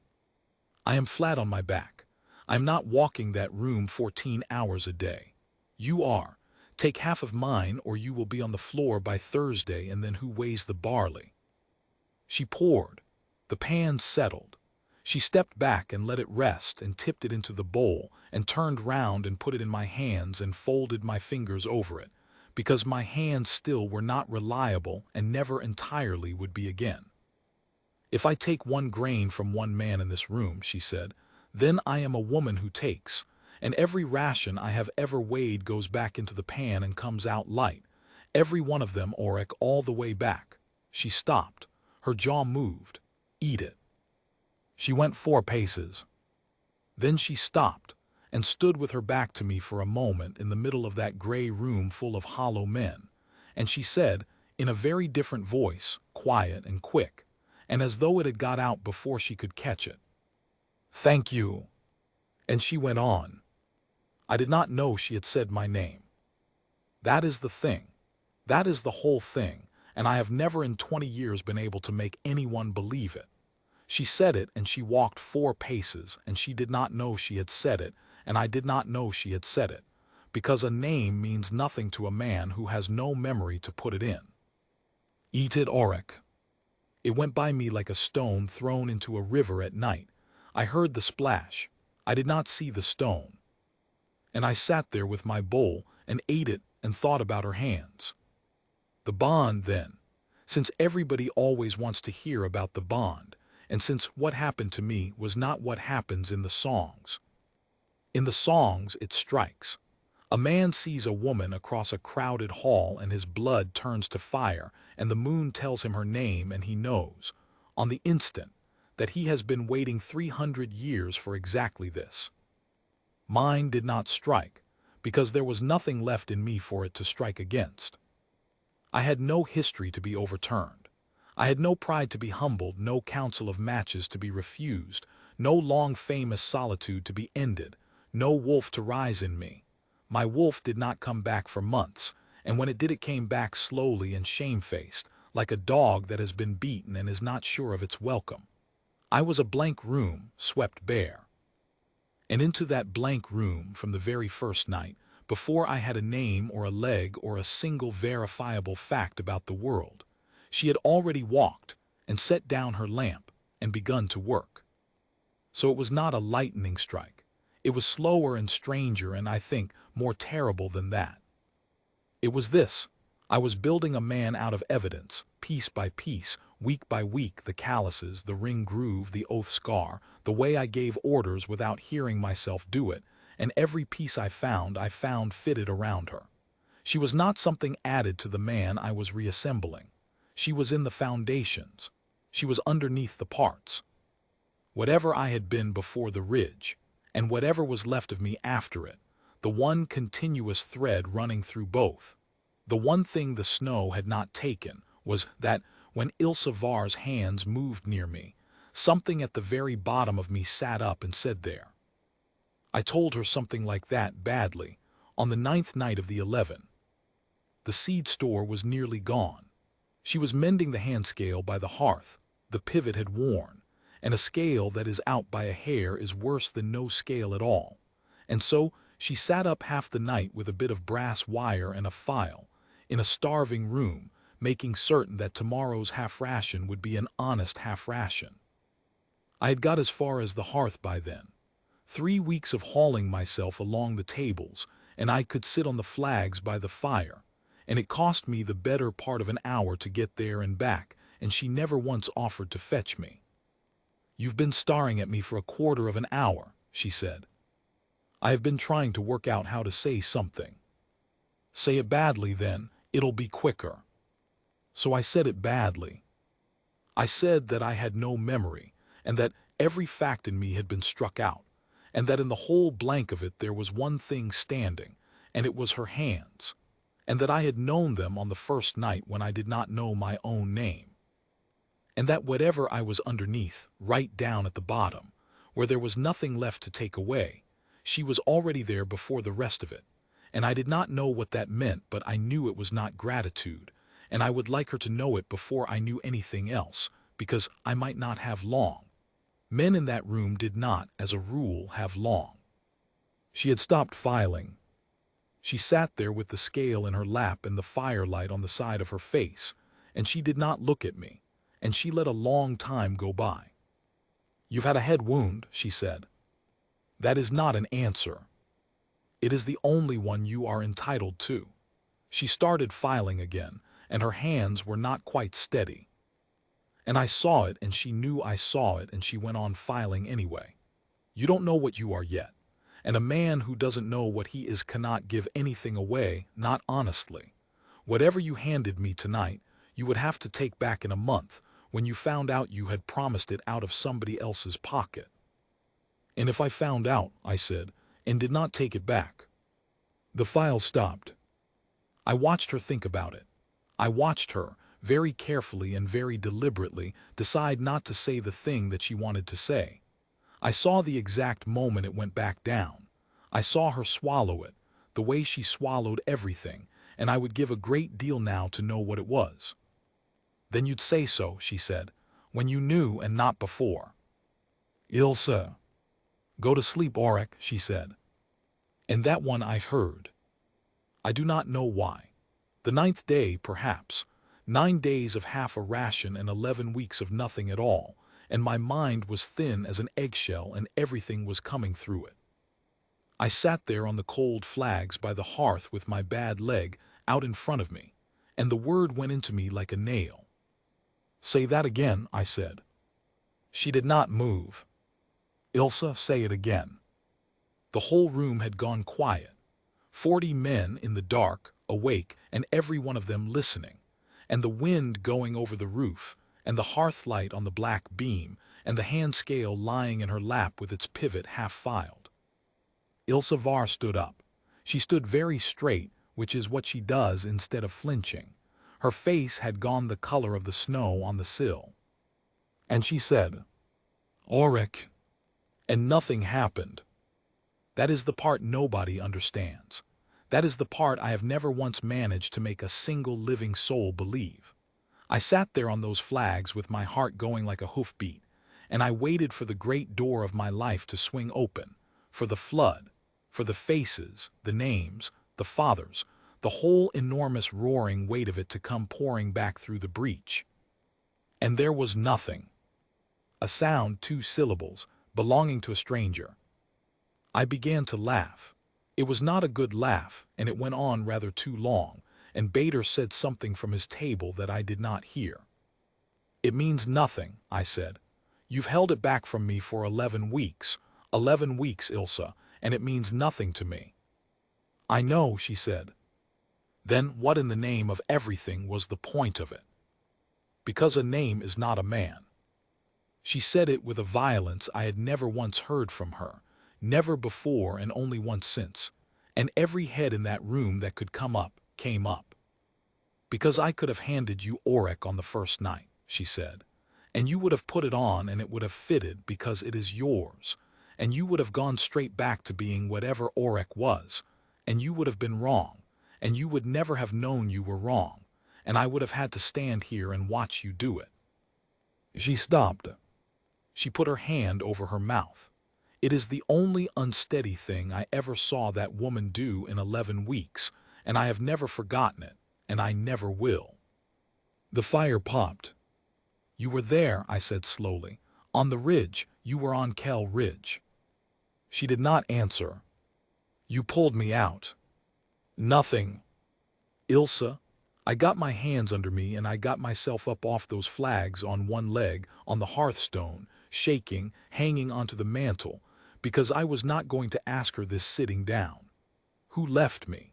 S1: I am flat on my back. I am not walking that room 14 hours a day. You are. Take half of mine or you will be on the floor by Thursday, and then who weighs the barley? She poured. The pan settled. She stepped back and let it rest and tipped it into the bowl and turned round and put it in my hands and folded my fingers over it, because my hands still were not reliable and never entirely would be again. "If I take 1 grain from 1 man in this room," she said, "then I am a woman who takes, and every ration I have ever weighed goes back into the pan and comes out light. Every one of them, Auric, all the way back." She stopped. Her jaw moved. "Eat it." She went 4 paces. Then she stopped and stood with her back to me for a moment in the middle of that gray room full of hollow men, and she said, in a very different voice, quiet and quick, and as though it had got out before she could catch it, "Thank you." And she went on. I did not know she had said my name. That is the thing. That is the whole thing, and I have never in 20 years been able to make anyone believe it. She said it and she walked 4 paces, and she did not know she had said it, and I did not know she had said it, because a name means nothing to a man who has no memory to put it in. Eat it, Auric. It went by me like a stone thrown into a river at night. I heard the splash. I did not see the stone. And I sat there with my bowl and ate it and thought about her hands. The bond, then. Since everybody always wants to hear about the bond, and since what happened to me was not what happens in the songs. In the songs, it strikes. A man sees a woman across a crowded hall and his blood turns to fire, and the moon tells him her name, and he knows, on the instant, that he has been waiting 300 years for exactly this. Mine did not strike, because there was nothing left in me for it to strike against. I had no history to be overturned. I had no pride to be humbled, no council of matches to be refused, no long famous solitude to be ended, no wolf to rise in me. My wolf did not come back for months, and when it did, it came back slowly and shamefaced, like a dog that has been beaten and is not sure of its welcome. I was a blank room, swept bare. And into that blank room, from the very first night, before I had a name or a leg or a single verifiable fact about the world, she had already walked and set down her lamp and begun to work. So it was not a lightning strike. It was slower and stranger, and I think more terrible than that. It was this. I was building a man out of evidence, piece by piece, week by week, the calluses, the ring groove, the oath scar, the way I gave orders without hearing myself do it, and every piece I found fitted around her. She was not something added to the man I was reassembling. She was in the foundations. She was underneath the parts. Whatever I had been before the ridge, and whatever was left of me after it, the one continuous thread running through both, the one thing the snow had not taken, was that, when Ilse Var's hands moved near me, something at the very bottom of me sat up and said there. I told her something like that badly, on the 9th night of the 11. The seed store was nearly gone. She was mending the hand scale by the hearth. The pivot had worn, and a scale that is out by a hair is worse than no scale at all. And so she sat up half the night with a bit of brass wire and a file, in a starving room, making certain that tomorrow's half-ration would be an honest half-ration. I had got as far as the hearth by then. 3 weeks of hauling myself along the tables, and I could sit on the flags by the fire, and it cost me the better part of an hour to get there and back, and she never once offered to fetch me. "You've been staring at me for a quarter of an hour," she said. "I have been trying to work out how to say something." "Say it badly, then. It'll be quicker." So I said it badly. I said that I had no memory, and that every fact in me had been struck out, and that in the whole blank of it there was one thing standing, and it was her hands, and that I had known them on the first night when I did not know my own name, and that whatever I was underneath, right down at the bottom, where there was nothing left to take away, she was already there before the rest of it, and I did not know what that meant, but I knew it was not gratitude, and I would like her to know it before I knew anything else, because I might not have long. Men in that room did not, as a rule, have long. She had stopped filing. She sat there with the scale in her lap and the firelight on the side of her face, and she did not look at me, and she let a long time go by. "You've had a head wound," she said. "That is not an answer. It is the only one you are entitled to." She started filing again, and her hands were not quite steady. And I saw it, and she knew I saw it, and she went on filing anyway. "You don't know what you are yet, and a man who doesn't know what he is cannot give anything away, not honestly. Whatever you handed me tonight, you would have to take back in a month, when you found out you had promised it out of somebody else's pocket." "And if I found out," I said, "and did not take it back?" The file stopped. I watched her think about it. I watched her, very carefully and very deliberately, decide not to say the thing that she wanted to say. I saw the exact moment it went back down. I saw her swallow it, the way she swallowed everything, and I would give a great deal now to know what it was. "Then you'd say so," she said, when you knew and not before. Ilse, go to sleep, Auric, she said. And that one I heard. I do not know why. The 9th day, perhaps. 9 days of half a ration and 11 weeks of nothing at all, and my mind was thin as an eggshell and everything was coming through it. I sat there on the cold flags by the hearth with my bad leg out in front of me, and the word went into me like a nail. Say that again, I said. She did not move. Ilse, say it again. The whole room had gone quiet. 40 men in the dark, awake, and every one of them listening, and the wind going over the roof, and the hearth light on the black beam, and the hand scale lying in her lap with its pivot half-filed. Ilse Var stood up. She stood very straight, which is what she does instead of flinching. Her face had gone the color of the snow on the sill. And she said, Auric. And nothing happened. That is the part nobody understands. That is the part I have never once managed to make a single living soul believe. I sat there on those flags with my heart going like a hoofbeat, and I waited for the great door of my life to swing open, for the flood, for the faces, the names, the fathers, the whole enormous roaring weight of it to come pouring back through the breach. And there was nothing. A sound, 2 syllables, belonging to a stranger. I began to laugh. It was not a good laugh, and it went on rather too long, and Bader said something from his table that I did not hear. It means nothing, I said. You've held it back from me for 11 weeks. 11 weeks, Ilse, and it means nothing to me. I know, she said. Then what in the name of everything was the point of it? Because a name is not a man. She said it with a violence I had never once heard from her, never before and only once since, and every head in that room that could come up, came up. Because I could have handed you Auric on the first night, she said, and you would have put it on and it would have fitted because it is yours, and you would have gone straight back to being whatever Auric was, and you would have been wrong, and you would never have known you were wrong, and I would have had to stand here and watch you do it. She stopped. She put her hand over her mouth. It is the only unsteady thing I ever saw that woman do in 11 weeks, and I have never forgotten it, and I never will. The fire popped. You were there, I said slowly. On the ridge, you were on Kell Ridge. She did not answer. You pulled me out. Nothing. Ilse, I got my hands under me and I got myself up off those flags on one leg, on the hearthstone, shaking, hanging onto the mantel, because I was not going to ask her this sitting down. Who left me?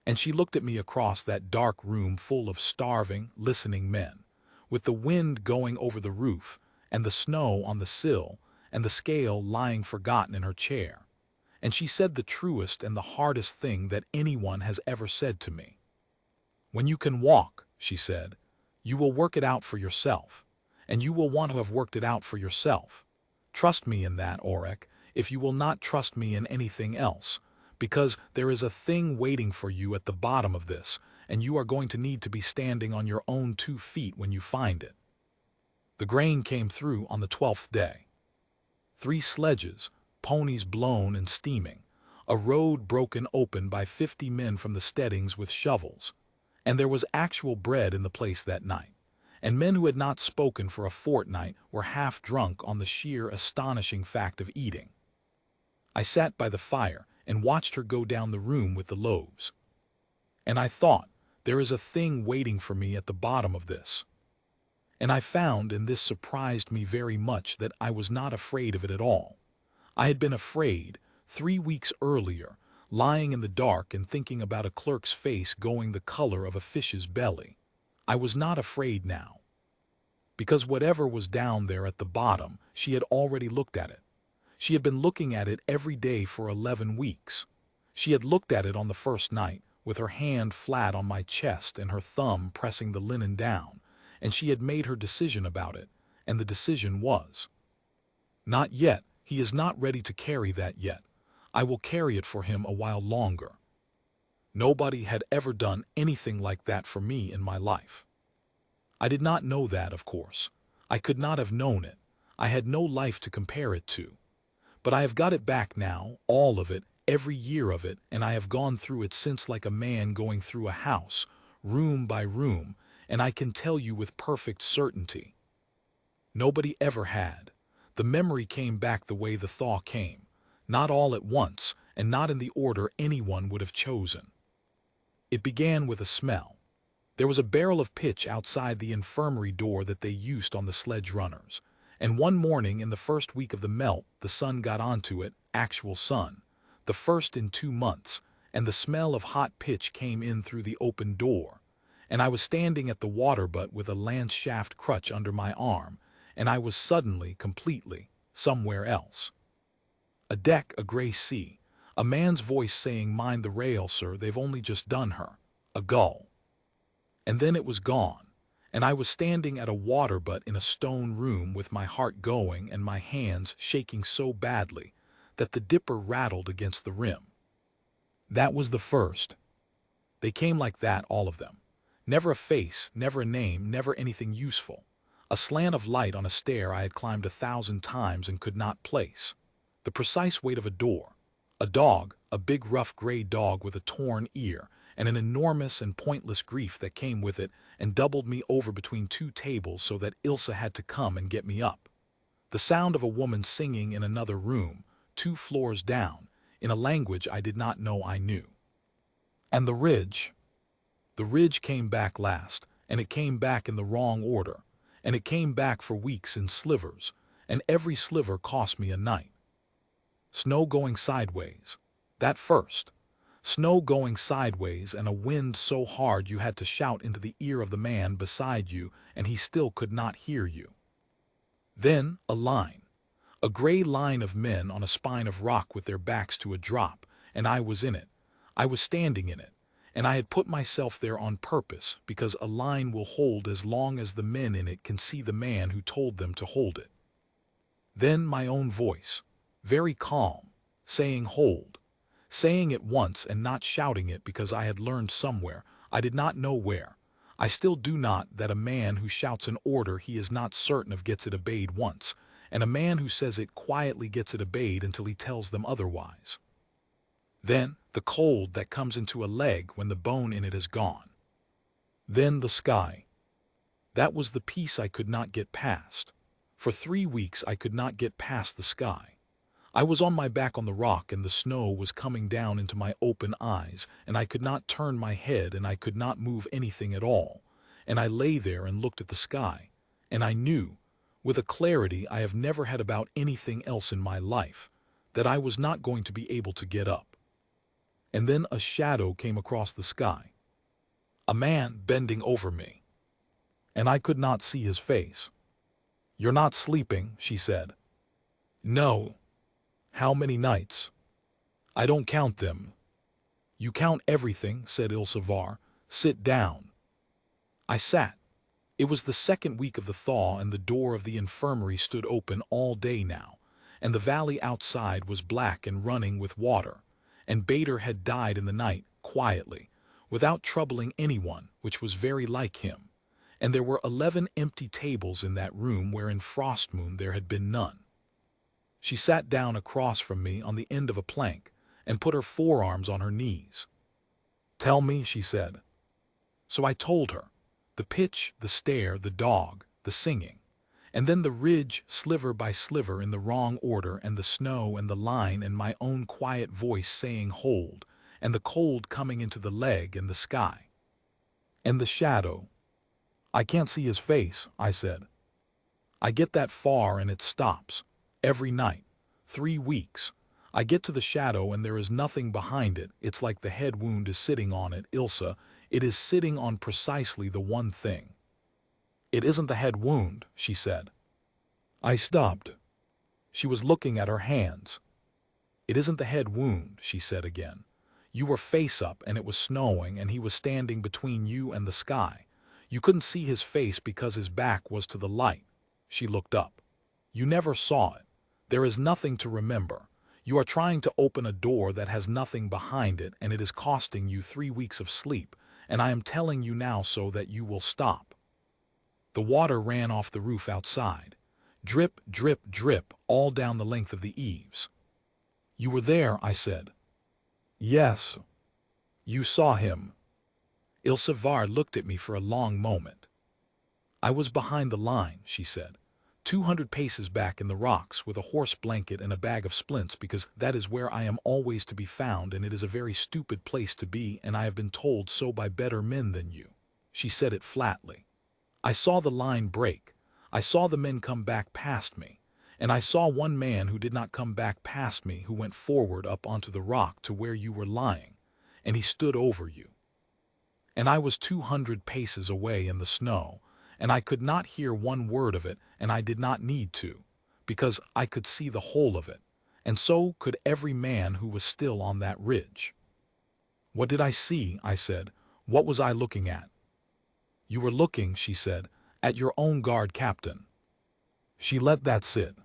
S1: And she looked at me across that dark room full of starving, listening men, with the wind going over the roof, and the snow on the sill, and the scale lying forgotten in her chair. And she said the truest and the hardest thing that anyone has ever said to me. When you can walk, she said, you will work it out for yourself, and you will want to have worked it out for yourself. Trust me in that, Auric, if you will not trust me in anything else, because there is a thing waiting for you at the bottom of this, and you are going to need to be standing on your own 2 feet when you find it. The grain came through on the 12th day. 3 sledges, ponies blown and steaming, a road broken open by 50 men from the steadings with shovels, and there was actual bread in the place that night, and men who had not spoken for a fortnight were half drunk on the sheer astonishing fact of eating. I sat by the fire and watched her go down the room with the loaves. And I thought, there is a thing waiting for me at the bottom of this. And I found, and this surprised me very much, that I was not afraid of it at all. I had been afraid, 3 weeks earlier, lying in the dark and thinking about a clerk's face going the color of a fish's belly. I was not afraid now. Because whatever was down there at the bottom, she had already looked at it. She had been looking at it every day for 11 weeks. She had looked at it on the first night, with her hand flat on my chest and her thumb pressing the linen down, and she had made her decision about it, and the decision was, not yet, he is not ready to carry that yet. I will carry it for him a while longer. Nobody had ever done anything like that for me in my life. I did not know that, of course. I could not have known it. I had no life to compare it to. But I have got it back now, all of it, every year of it, and I have gone through it since like a man going through a house, room by room, and I can tell you with perfect certainty. Nobody ever had. The memory came back the way the thaw came, not all at once, and not in the order anyone would have chosen. It began with a smell. There was a barrel of pitch outside the infirmary door that they used on the sledge runners. And one morning in the first week of the melt, the sun got onto it, actual sun, the first in 2 months, and the smell of hot pitch came in through the open door. And I was standing at the water butt with a lance shaft crutch under my arm, and I was suddenly, completely, somewhere else. A deck, a gray sea, a man's voice saying, "Mind the rail, sir, they've only just done her." A gull. And then it was gone, and I was standing at a water butt in a stone room with my heart going and my hands shaking so badly that the dipper rattled against the rim. That was the first. They came like that, all of them. Never a face, never a name, never anything useful. A slant of light on a stair I had climbed 1,000 times and could not place. The precise weight of a door. A dog, a big rough gray dog with a torn ear, and an enormous and pointless grief that came with it and doubled me over between 2 tables so that Ilsa had to come and get me up. The sound of a woman singing in another room, 2 floors down, in a language I did not know I knew. And the ridge. The ridge came back last, and it came back in the wrong order, and it came back for weeks in slivers, and every sliver cost me a night. Snow going sideways. That first. Snow going sideways and a wind so hard you had to shout into the ear of the man beside you and he still could not hear you. Then a line. A gray line of men on a spine of rock with their backs to a drop, and I was in it. I was standing in it, and I had put myself there on purpose because a line will hold as long as the men in it can see the man who told them to hold it. Then my own voice, very calm, saying hold. Saying it once and not shouting it because I had learned somewhere, I did not know where. I still do not, that a man who shouts an order he is not certain of gets it obeyed once, and a man who says it quietly gets it obeyed until he tells them otherwise. Then the cold that comes into a leg when the bone in it is gone. Then the sky. That was the piece I could not get past. For 3 weeks I could not get past the sky. I was on my back on the rock and the snow was coming down into my open eyes and I could not turn my head and I could not move anything at all. And I lay there and looked at the sky. And I knew, with a clarity I have never had about anything else in my life, that I was not going to be able to get up. And then a shadow came across the sky. A man bending over me. And I could not see his face. "You're not sleeping," she said. "No." "How many nights?" "I don't count them." "You count everything," said Ilsa. "Sit down." I sat. It was the second week of the thaw and the door of the infirmary stood open all day now, and the valley outside was black and running with water, and Bader had died in the night, quietly, without troubling anyone, which was very like him, and there were 11 empty tables in that room where in Frost Moon there had been none. She sat down across from me on the end of a plank and put her forearms on her knees. "Tell me," she said. So I told her. The pitch, the stair, the dog, the singing, and then the ridge sliver by sliver in the wrong order and the snow and the line and my own quiet voice saying hold and the cold coming into the leg and the sky. And the shadow. "I can't see his face," I said. "I get that far and it stops. Every night. 3 weeks. I get to the shadow and there is nothing behind it. It's like the head wound is sitting on it, Ilsa. It is sitting on precisely the one thing." "It isn't the head wound," she said. I stopped. She was looking at her hands. "It isn't the head wound," she said again. "You were face up and it was snowing and he was standing between you and the sky. You couldn't see his face because his back was to the light." She looked up. "You never saw it. There is nothing to remember. You are trying to open a door that has nothing behind it and it is costing you 3 weeks of sleep, and I am telling you now so that you will stop." The water ran off the roof outside. Drip, drip, drip, all down the length of the eaves. "You were there," I said. "Yes." "You saw him." Ilsevar looked at me for a long moment. "I was behind the line," she said, 200 paces back in the rocks with a horse blanket and a bag of splints, because that is where I am always to be found, and it is a very stupid place to be, and I have been told so by better men than you." She said it flatly. "I saw the line break. I saw the men come back past me. And I saw one man who did not come back past me, who went forward up onto the rock to where you were lying, and he stood over you. And I was 200 paces away in the snow, and I could not hear one word of it, and I did not need to, because I could see the whole of it, and so could every man who was still on that ridge." "What did I see?" I said. "What was I looking at?" "You were looking," she said, "at your own guard captain." She let that sit.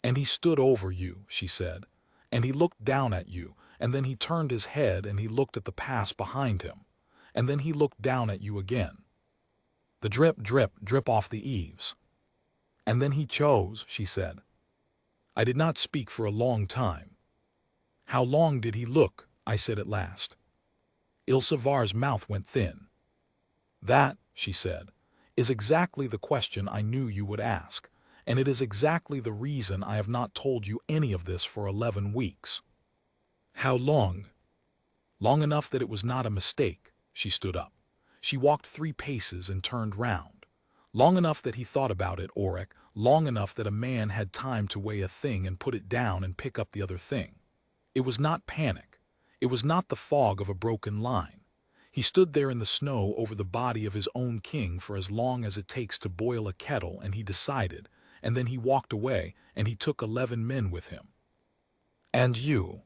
S1: "And he stood over you," she said, "and he looked down at you, and then he turned his head and he looked at the pass behind him, and then he looked down at you again. The drip, drip, drip off the eaves. And then he chose," she said. I did not speak for a long time. "How long did he look?" I said at last. Ilsevar's mouth went thin. "That," she said, "is exactly the question I knew you would ask, and it is exactly the reason I have not told you any of this for 11 weeks. "How long?" "Long enough that it was not a mistake." She stood up. She walked 3 paces and turned round. "Long enough that he thought about it, Auric, long enough that a man had time to weigh a thing and put it down and pick up the other thing. It was not panic. It was not the fog of a broken line. He stood there in the snow over the body of his own king for as long as it takes to boil a kettle, and he decided, and then he walked away, and he took 11 men with him. And you.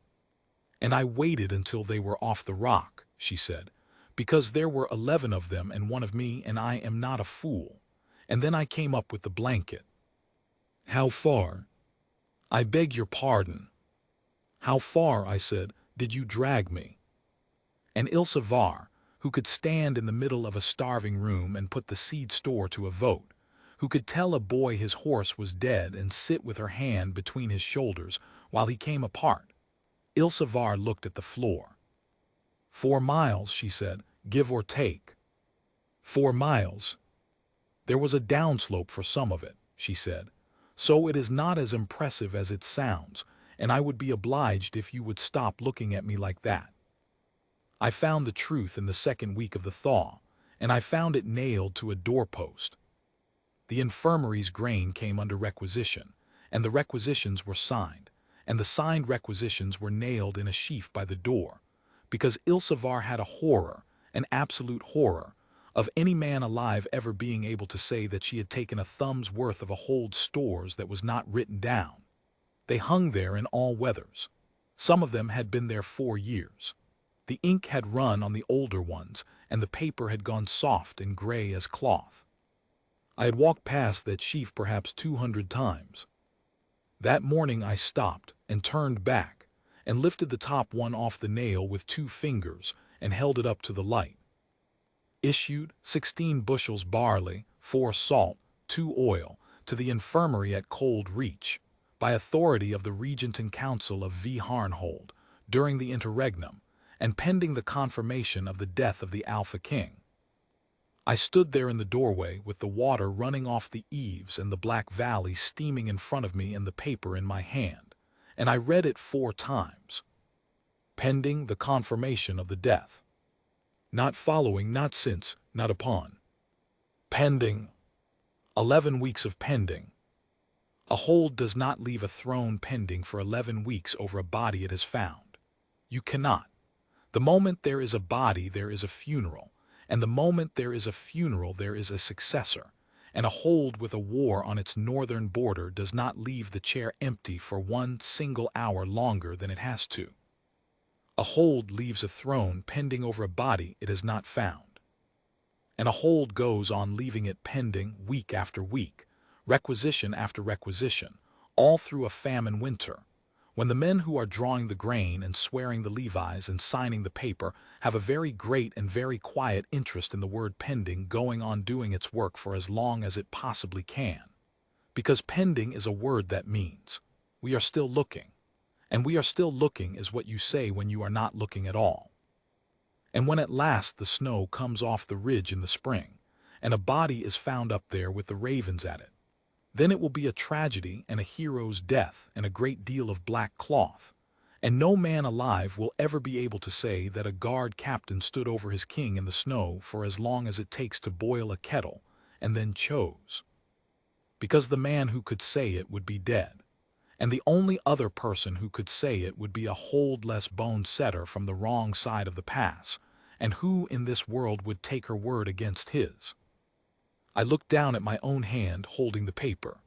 S1: And I waited until they were off the rock," she said, "because there were 11 of them and 1 of me, and I am not a fool. And then I came up with the blanket." "How far?" "I beg your pardon." "How far," I said, "did you drag me?" And Ilsevar, who could stand in the middle of a starving room and put the seed store to a vote, who could tell a boy his horse was dead and sit with her hand between his shoulders while he came apart, Ilsevar looked at the floor. 4 miles, she said, give or take. 4 miles. There was a downslope for some of it, she said, so it is not as impressive as it sounds, and I would be obliged if you would stop looking at me like that. I found the truth in the 2nd week of the thaw, and I found it nailed to a doorpost. The infirmary's grain came under requisition, and the requisitions were signed, and the signed requisitions were nailed in a sheaf by the door, because Ilsevar had a horror, an absolute horror, of any man alive ever being able to say that she had taken a thumb's worth of a hold stores that was not written down. They hung there in all weathers. Some of them had been there 4 years. The ink had run on the older ones, and the paper had gone soft and gray as cloth. I had walked past that sheaf perhaps 200 times. That morning I stopped and turned back and lifted the top one off the nail with 2 fingers and held it up to the light. Issued 16 bushels barley, 4 salt, 2 oil, to the infirmary at Cold Reach, by authority of the Regent and Council of V. Harnhold, during the interregnum, and pending the confirmation of the death of the Alpha King. I stood there in the doorway with the water running off the eaves and the Black Valley steaming in front of me and the paper in my hand, and I read it 4 times. Pending the confirmation of the death. Not following, not since, not upon. Pending. 11 weeks of pending. A hold does not leave a throne pending for 11 weeks over a body it has found. You cannot. The moment there is a body, there is a funeral, and the moment there is a funeral, there is a successor, and a hold with a war on its northern border does not leave the chair empty for 1 single hour longer than it has to. A hold leaves a throne pending over a body it has not found. And a hold goes on leaving it pending week after week, requisition after requisition, all through a famine winter, When the men who are drawing the grain and swearing the levies and signing the paper have a very great and very quiet interest in the word pending going on doing its work for as long as it possibly can. Because pending is a word that means, we are still looking. And we are still looking is what you say when you are not looking at all. And when at last the snow comes off the ridge in the spring, and a body is found up there with the ravens at it, then it will be a tragedy and a hero's death and a great deal of black cloth, and no man alive will ever be able to say that a guard captain stood over his king in the snow for as long as it takes to boil a kettle, and then chose. Because the man who could say it would be dead, and the only other person who could say it would be a hold-less bone setter from the wrong side of the pass, and who in this world would take her word against his. I looked down at my own hand holding the paper,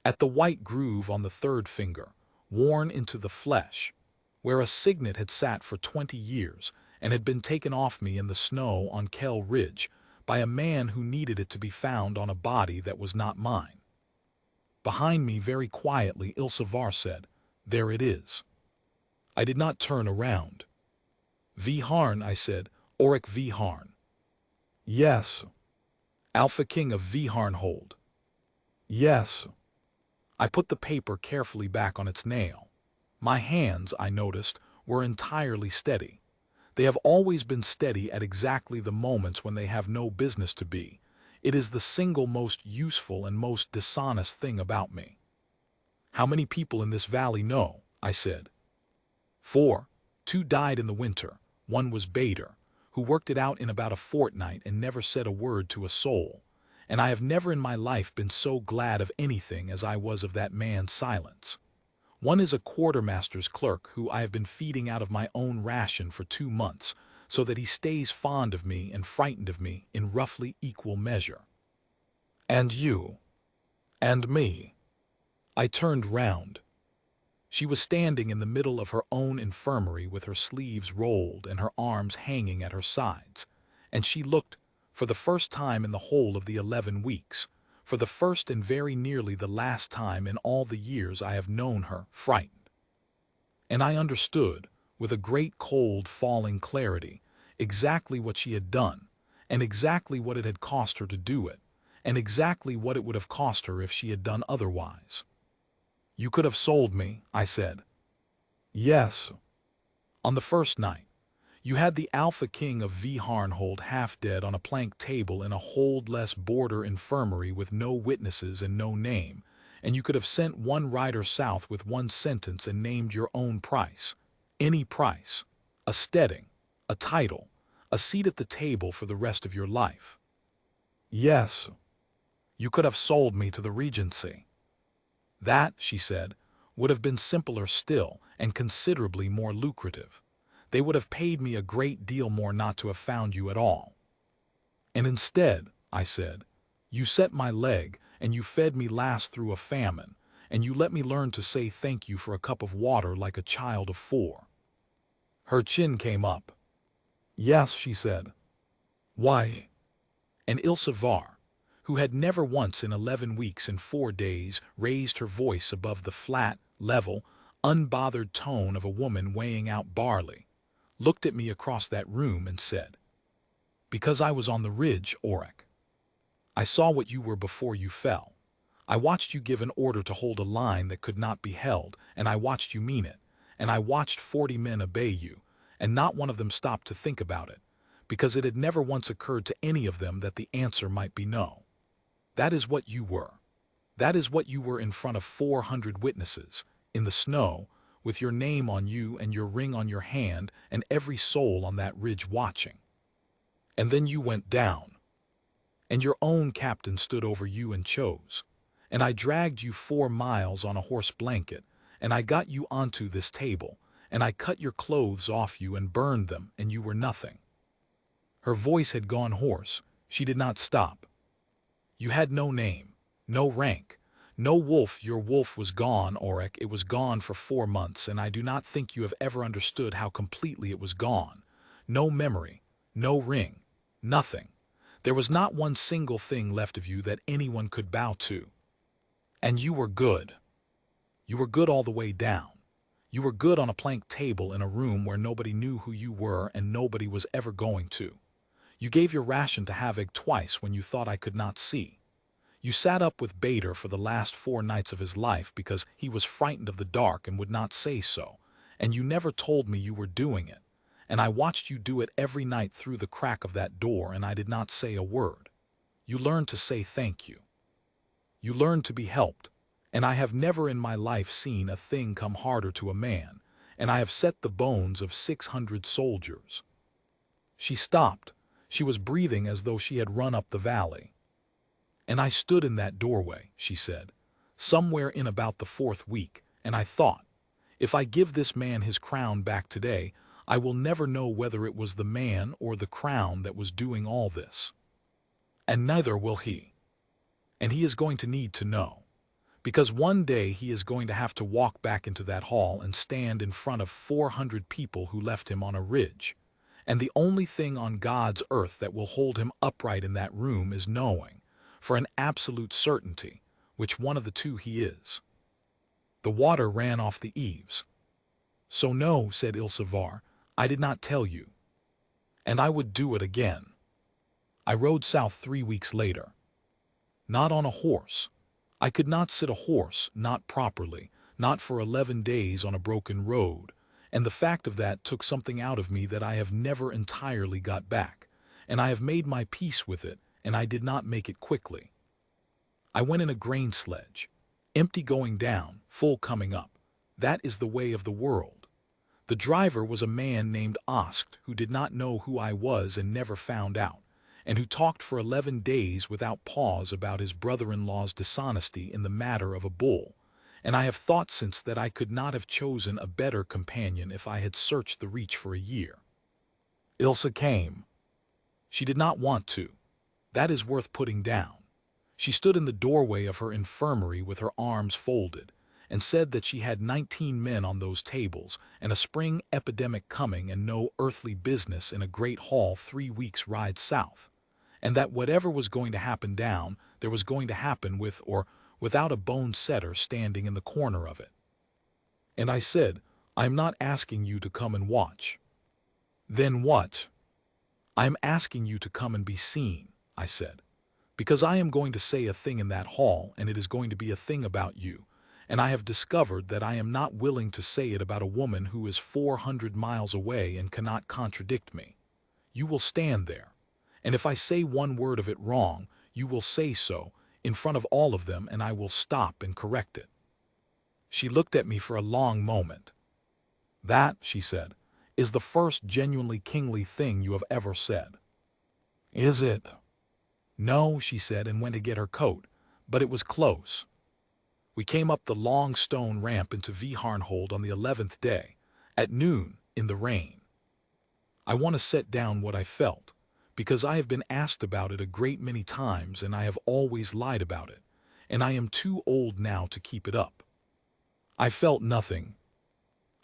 S1: at the white groove on the third finger, worn into the flesh, where a signet had sat for 20 years and had been taken off me in the snow on Kell Ridge by a man who needed it to be found on a body that was not mine. Behind me, very quietly, Ilsevar said, "There it is." I did not turn around. "Viharn," I said, "Oric Viharn." "Yes." "Alpha King of Viharnhold." "Yes." I put the paper carefully back on its nail. My hands, I noticed, were entirely steady. They have always been steady at exactly the moments when they have no business to be. It is the single most useful and most dishonest thing about me. "How many people in this valley know?" I said. "4. 2 died in the winter. One was Bader, who worked it out in about a fortnight and never said a word to a soul. And I have never in my life been so glad of anything as I was of that man's silence. One is a quartermaster's clerk who I have been feeding out of my own ration for 2 months, so that he stays fond of me and frightened of me in roughly equal measure. And you. And me." I turned round. She was standing in the middle of her own infirmary with her sleeves rolled and her arms hanging at her sides, and she looked, for the first time in the whole of the 11 weeks, for the first and very nearly the last time in all the years I have known her, frightened. And I understood, with a great cold falling clarity, exactly what she had done, and exactly what it had cost her to do it, and exactly what it would have cost her if she had done otherwise. "You could have sold me," I said. "Yes." "On the first night. You had the Alpha King of Viharnhold half dead on a plank table in a hold-less border infirmary with no witnesses and no name, and you could have sent one rider south with one sentence and named your own price. Any price. A steading, a title, a seat at the table for the rest of your life." "Yes." "You could have sold me to the Regency." "That," she said, "would have been simpler still and considerably more lucrative. They would have paid me a great deal more not to have found you at all." "And instead," I said, "you set my leg and you fed me last through a famine, and you let me learn to say thank you for a cup of water like a child of 4. Her chin came up. "Yes," she said. "Why?" And Ilsevar, who had never once in 11 weeks and 4 days raised her voice above the flat, level, unbothered tone of a woman weighing out barley, looked at me across that room and said, "Because I was on the ridge, Oric. I saw what you were before you fell. I watched you give an order to hold a line that could not be held, and I watched you mean it, and I watched 40 men obey you, and not one of them stopped to think about it, because it had never once occurred to any of them that the answer might be no. That is what you were. That is what you were in front of 400 witnesses, in the snow, with your name on you and your ring on your hand and every soul on that ridge watching. And then you went down. And your own captain stood over you and chose. And I dragged you 4 miles on a horse blanket, and I got you onto this table, and I cut your clothes off you and burned them, and you were nothing." Her voice had gone hoarse. She did not stop. "You had no name, no rank, no wolf. Your wolf was gone, Oric. It was gone for 4 months, and I do not think you have ever understood how completely it was gone. No memory, no ring, nothing. There was not one single thing left of you that anyone could bow to. And you were good. You were good all the way down. You were good on a plank table in a room where nobody knew who you were and nobody was ever going to. You gave your ration to Havoc twice when you thought I could not see. You sat up with Bader for the last 4 nights of his life because he was frightened of the dark and would not say so, and you never told me you were doing it. And I watched you do it every night through the crack of that door, and I did not say a word. You learned to say thank you. You learned to be helped, and I have never in my life seen a thing come harder to a man, and I have set the bones of 600 soldiers. She stopped. She was breathing as though she had run up the valley. And I stood in that doorway, she said, somewhere in about the 4th week, and I thought, if I give this man his crown back today, I will never know whether it was the man or the crown that was doing all this. And neither will he. And he is going to need to know. Because one day he is going to have to walk back into that hall and stand in front of 400 people who left him on a ridge. And the only thing on God's earth that will hold him upright in that room is knowing, for an absolute certainty, which one of the two he is. The water ran off the eaves. So no, said Ilsevar, I did not tell you. And I would do it again. I rode south 3 weeks later. Not on a horse. I could not sit a horse, not properly, not for 11 days on a broken road, and the fact of that took something out of me that I have never entirely got back, and I have made my peace with it, and I did not make it quickly. I went in a grain sledge, empty going down, full coming up. That is the way of the world. The driver was a man named Osked who did not know who I was and never found out, and who talked for 11 days without pause about his brother-in-law's dishonesty in the matter of a bull, and I have thought since that I could not have chosen a better companion if I had searched the reach for a year. Ilsa came. She did not want to. That is worth putting down. She stood in the doorway of her infirmary with her arms folded, and said that she had 19 men on those tables, and a spring epidemic coming and no earthly business in a great hall 3 weeks' ride south, and that whatever was going to happen down, there was going to happen with or without a bone setter standing in the corner of it. And I said, I am not asking you to come and watch. Then what? I am asking you to come and be seen, I said, because I am going to say a thing in that hall, and it is going to be a thing about you, and I have discovered that I am not willing to say it about a woman who is 400 miles away and cannot contradict me. You will stand there, and if I say one word of it wrong, you will say so, in front of all of them, and I will stop and correct it. She looked at me for a long moment. That, she said, is the first genuinely kingly thing you have ever said. Is it? No, she said, and went to get her coat, but it was close. We came up the long stone ramp into Viharnhold on the 11th day, at noon, in the rain. I want to set down what I felt, because I have been asked about it a great many times and I have always lied about it, and I am too old now to keep it up. I felt nothing.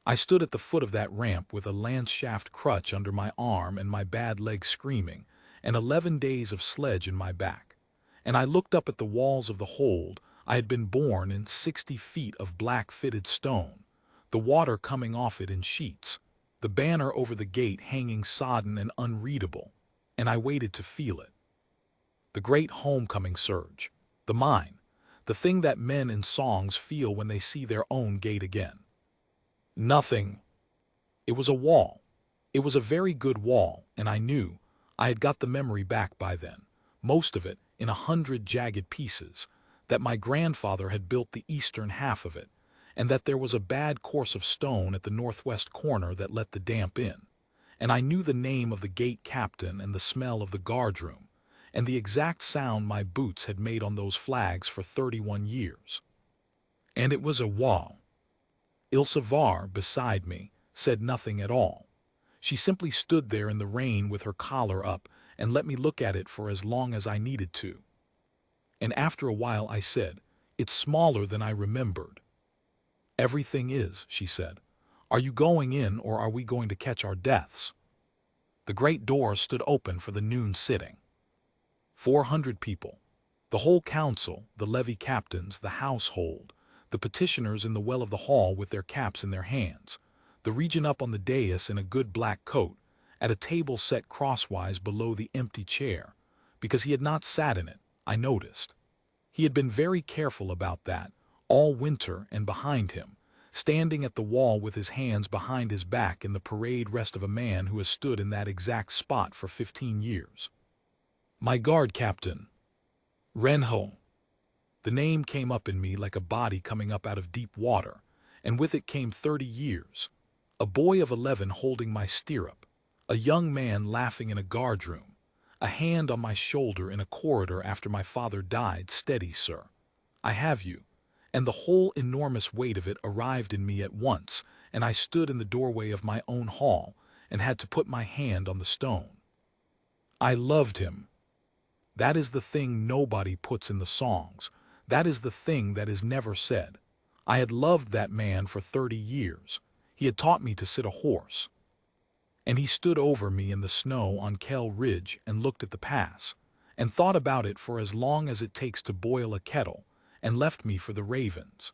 S1: I stood at the foot of that ramp with a lance shaft crutch under my arm and my bad leg screaming, and 11 days of sledge in my back. And I looked up at the walls of the hold. I had been born in 60 feet of black-fitted stone, the water coming off it in sheets, the banner over the gate hanging sodden and unreadable, and I waited to feel it. The great homecoming surge, the mine, the thing that men in songs feel when they see their own gate again. Nothing. It was a wall. It was a very good wall, and I knew I had got the memory back by then, most of it in 100 jagged pieces, that my grandfather had built the eastern half of it, and that there was a bad course of stone at the northwest corner that let the damp in, and I knew the name of the gate captain and the smell of the guardroom, and the exact sound my boots had made on those flags for 31 years. And it was a wall. Ilsevar, beside me, said nothing at all. She simply stood there in the rain with her collar up and let me look at it for as long as I needed to. And after a while I said, "It's smaller than I remembered." "Everything is," she said. "Are you going in, or are we going to catch our deaths?" The great door stood open for the noon sitting. 400 people. The whole council, the levy captains, the household, the petitioners in the well of the hall with their caps in their hands, the regent up on the dais in a good black coat, at a table set crosswise below the empty chair, because he had not sat in it, I noticed. He had been very careful about that, all winter, and behind him, standing at the wall with his hands behind his back in the parade rest of a man who has stood in that exact spot for 15 years. My guard captain, Renho. The name came up in me like a body coming up out of deep water, and with it came 30 years. A boy of 11 holding my stirrup, a young man laughing in a guardroom, a hand on my shoulder in a corridor after my father died. Steady, sir. I have you. And the whole enormous weight of it arrived in me at once, and I stood in the doorway of my own hall and had to put my hand on the stone. I loved him. That is the thing nobody puts in the songs. That is the thing that is never said. I had loved that man for 30 years. He had taught me to sit a horse. And he stood over me in the snow on Kell Ridge and looked at the pass, and thought about it for as long as it takes to boil a kettle, and left me for the ravens.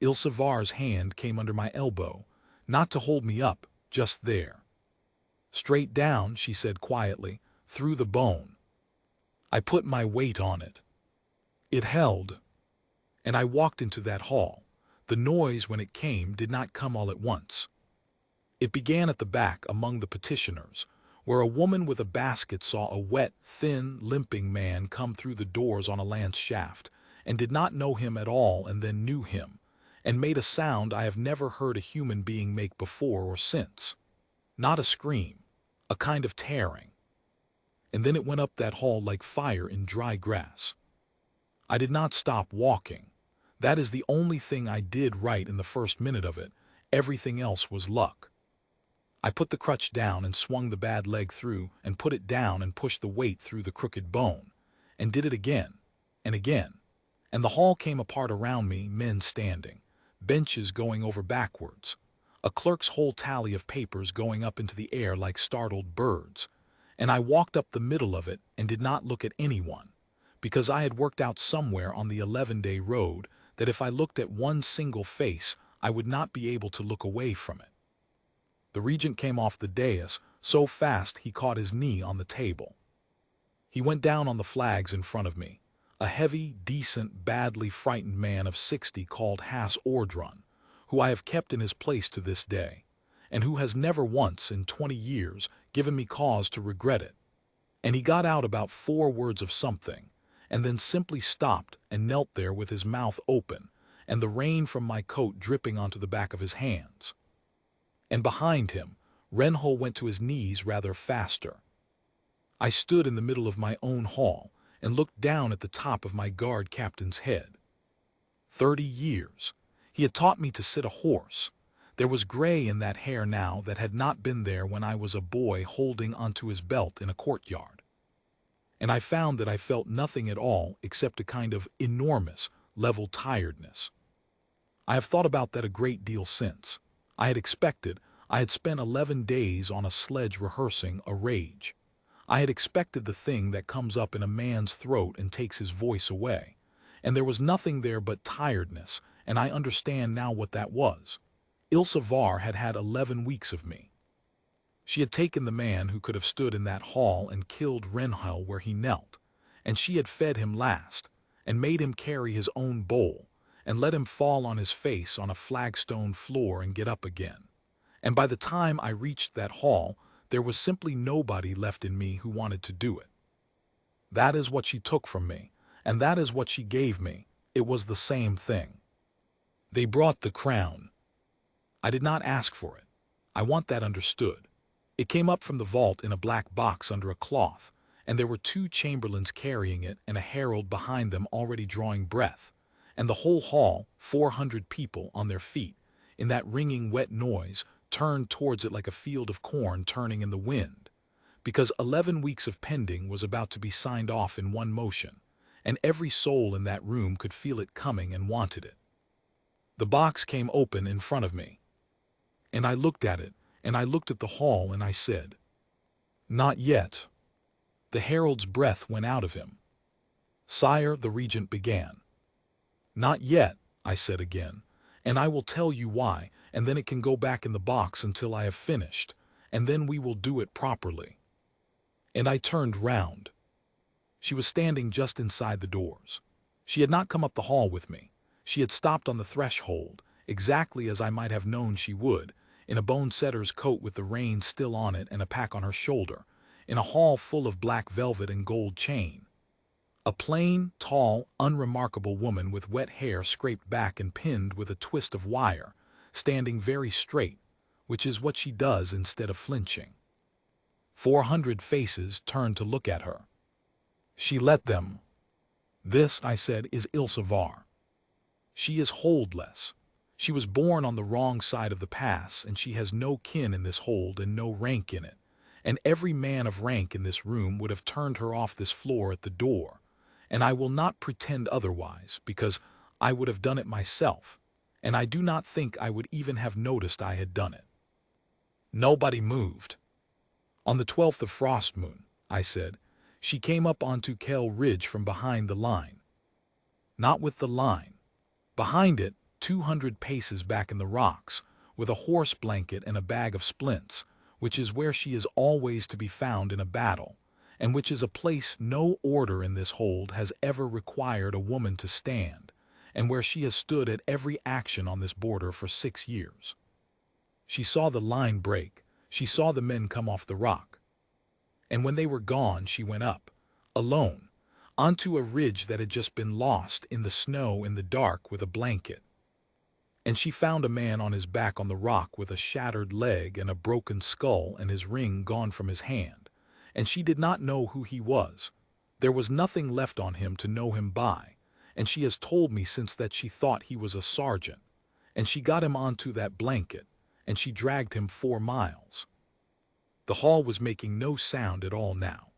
S1: Ilsevar's hand came under my elbow, not to hold me up, just there. Straight down, she said quietly, through the bone. I put my weight on it. It held. And I walked into that hall. The noise, when it came, did not come all at once. It began at the back among the petitioners, where a woman with a basket saw a wet, thin, limping man come through the doors on a lance shaft, and did not know him at all and then knew him, and made a sound I have never heard a human being make before or since. Not a scream, a kind of tearing. And then it went up that hall like fire in dry grass. I did not stop walking. That is the only thing I did right in the first minute of it. Everything else was luck. I put the crutch down and swung the bad leg through and put it down and pushed the weight through the crooked bone, and did it again and again. And the hall came apart around me, men standing, benches going over backwards, a clerk's whole tally of papers going up into the air like startled birds, and I walked up the middle of it and did not look at anyone, because I had worked out somewhere on the 11-day road that if I looked at one single face, I would not be able to look away from it. The regent came off the dais so fast he caught his knee on the table. He went down on the flags in front of me, a heavy, decent, badly frightened man of 60 called Has Ordrun, who I have kept in his place to this day, and who has never once in 20 years given me cause to regret it. And he got out about 4 words of something, and then simply stopped and knelt there with his mouth open, and the rain from my coat dripping onto the back of his hands. And behind him, Renhol went to his knees rather faster. I stood in the middle of my own hall and looked down at the top of my guard captain's head. 30 years. He had taught me to sit a horse. There was gray in that hair now that had not been there when I was a boy holding onto his belt in a courtyard. And I found that I felt nothing at all except a kind of enormous, level tiredness. I have thought about that a great deal since. I had spent 11 days on a sledge rehearsing a rage. I had expected the thing that comes up in a man's throat and takes his voice away. And there was nothing there but tiredness, and I understand now what that was. Ilsevar had had 11 weeks of me. She had taken the man who could have stood in that hall and killed Renhel where he knelt, and she had fed him last, and made him carry his own bowl, and let him fall on his face on a flagstone floor and get up again. And by the time I reached that hall, there was simply nobody left in me who wanted to do it. That is what she took from me, and that is what she gave me. It was the same thing. They brought the crown. I did not ask for it. I want that understood. It came up from the vault in a black box under a cloth, and there were 2 chamberlains carrying it and a herald behind them already drawing breath, and the whole hall, 400 people on their feet, in that ringing wet noise, turned towards it like a field of corn turning in the wind, because 11 weeks of pending was about to be signed off in one motion, and every soul in that room could feel it coming and wanted it. The box came open in front of me, and I looked at it, and I looked at the hall, and I said, "Not yet." The herald's breath went out of him. "Sire," the regent began. "Not yet," I said again, and I will tell you why, and then it can go back in the box until I have finished, and then we will do it properly. And I turned round. She was standing just inside the doors. She had not come up the hall with me. She had stopped on the threshold, exactly as I might have known she would, in a bone-setter's coat with the reins still on it and a pack on her shoulder, in a hall full of black velvet and gold chain. A plain, tall, unremarkable woman with wet hair scraped back and pinned with a twist of wire, standing very straight, which is what she does instead of flinching. 400 faces turned to look at her. She let them. This, I said, is Ilsavar. She is holdless. She was born on the wrong side of the pass, and she has no kin in this hold and no rank in it. And every man of rank in this room would have turned her off this floor at the door. And I will not pretend otherwise, because I would have done it myself, and I do not think I would even have noticed I had done it. Nobody moved. On the 12th of Frost Moon, I said, she came up onto Kell Ridge from behind the line. Not with the line. Behind it, 200 paces back in the rocks, with a horse blanket and a bag of splints, which is where she is always to be found in a battle, and which is a place no order in this hold has ever required a woman to stand, and where she has stood at every action on this border for 6 years. She saw the line break, she saw the men come off the rock. And when they were gone, she went up, alone, onto a ridge that had just been lost in the snow in the dark with a blanket. And she found a man on his back on the rock with a shattered leg and a broken skull and his ring gone from his hand. And she did not know who he was. There was nothing left on him to know him by, and she has told me since that she thought he was a sergeant. And she got him onto that blanket, and she dragged him 4 miles. The hall was making no sound at all now.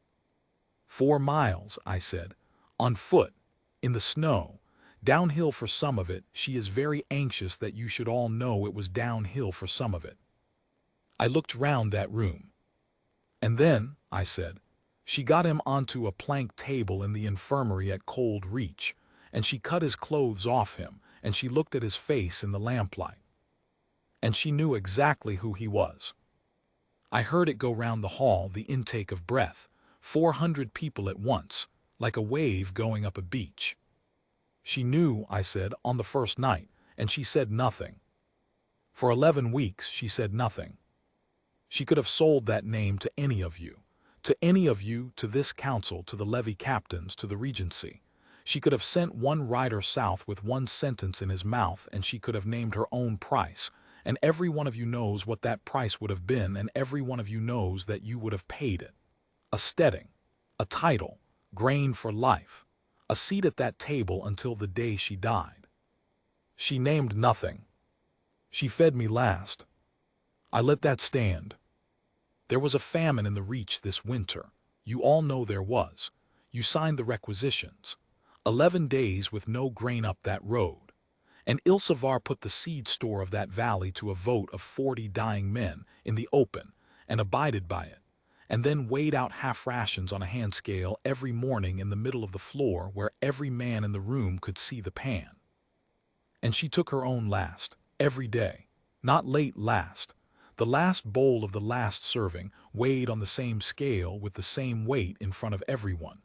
S1: 4 miles, I said, on foot, in the snow, downhill for some of it. She is very anxious that you should all know it was downhill for some of it. I looked round that room. And then, I said, she got him onto a plank table in the infirmary at Cold Reach, and she cut his clothes off him, and she looked at his face in the lamplight. And she knew exactly who he was. I heard it go round the hall, the intake of breath, 400 people at once, like a wave going up a beach. She knew, I said, on the first night, and she said nothing. For 11 weeks she said nothing. She could have sold that name to any of you, to this council, to the levy captains, to the regency. She could have sent one rider south with 1 sentence in his mouth, and she could have named her own price, and every one of you knows what that price would have been, and every one of you knows that you would have paid it. A steading, a title, grain for life, a seat at that table until the day she died. She named nothing. She fed me last. I let that stand. There was a famine in the Reach this winter. You all know there was. You signed the requisitions. 11 days with no grain up that road. And Ilsavar put the seed store of that valley to a vote of 40 dying men in the open and abided by it, and then weighed out half rations on a hand scale every morning in the middle of the floor where every man in the room could see the pan. And she took her own last, every day, not late last. The last bowl of the last serving weighed on the same scale with the same weight in front of everyone.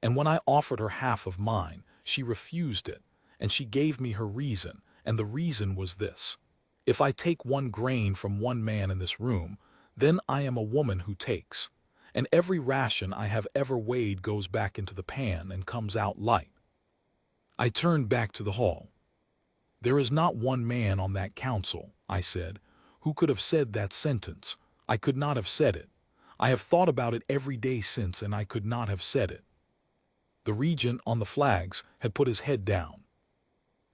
S1: And when I offered her half of mine, she refused it, and she gave me her reason, and the reason was this. If I take 1 grain from 1 man in this room, then I am a woman who takes, and every ration I have ever weighed goes back into the pan and comes out light. I turned back to the hall. There is not 1 man on that council, I said, who could have said that sentence. I could not have said it. I have thought about it every day since, and I could not have said it. The regent on the flags had put his head down.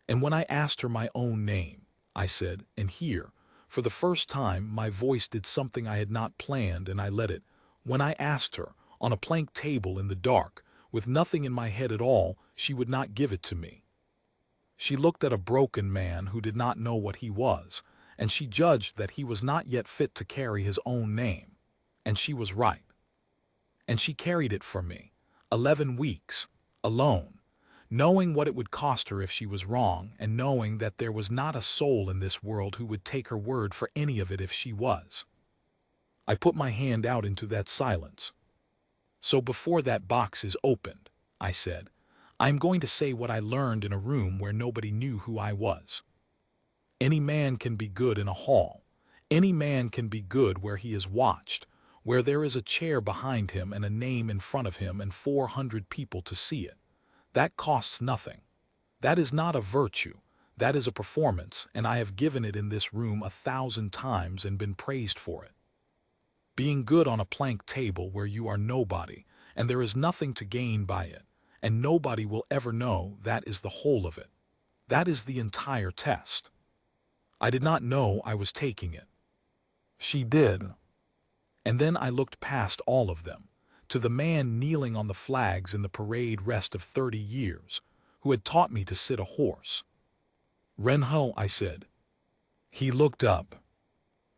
S1: And when I asked her my own name, I said, and here, for the first time, my voice did something I had not planned, and I let it. When I asked her, on a plank table in the dark, with nothing in my head at all, she would not give it to me. She looked at a broken man who did not know what he was, and she judged that he was not yet fit to carry his own name. And she was right. And she carried it for me, 11 weeks, alone, knowing what it would cost her if she was wrong, and knowing that there was not a soul in this world who would take her word for any of it if she was. I put my hand out into that silence. So before that box is opened, I said, I am going to say what I learned in a room where nobody knew who I was. Any man can be good in a hall. Any man can be good where he is watched, where there is a chair behind him and a name in front of him and 400 people to see it. That costs nothing. That is not a virtue. That is a performance, and I have given it in this room 1,000 times and been praised for it. Being good on a plank table where you are nobody, and there is nothing to gain by it, and nobody will ever know, that is the whole of it. That is the entire test. I did not know I was taking it. She did. And then I looked past all of them, to the man kneeling on the flags in the parade rest of 30 years, who had taught me to sit a horse. Renho, I said. He looked up,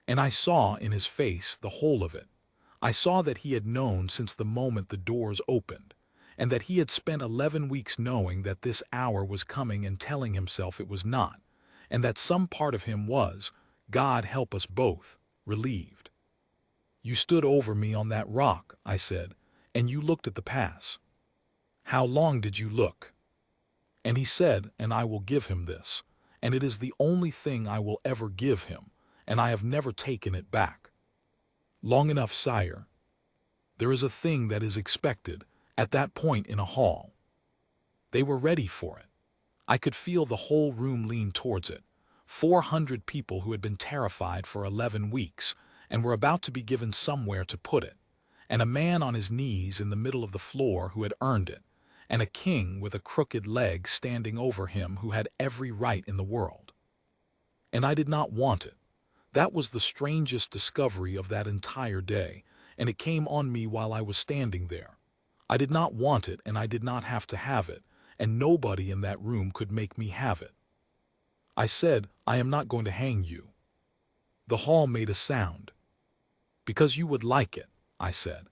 S1: and I saw in his face the whole of it. I saw that he had known since the moment the doors opened, and that he had spent 11 weeks knowing that this hour was coming and telling himself it was not, and that some part of him was, God help us both, relieved. You stood over me on that rock, I said, and you looked at the pass. How long did you look? And he said, and I will give him this, and it is the only thing I will ever give him, and I have never taken it back. Long enough, sire. There is a thing that is expected, at that point in a hall. They were ready for it. I could feel the whole room lean towards it. 400 people who had been terrified for 11 weeks, and were about to be given somewhere to put it, and a man on his knees in the middle of the floor who had earned it, and a king with a crooked leg standing over him who had every right in the world. And I did not want it. That was the strangest discovery of that entire day, and it came on me while I was standing there. I did not want it, and I did not have to have it, and nobody in that room could make me have it. I said, I am not going to hang you. The hall made a sound. Because you would like it, I said,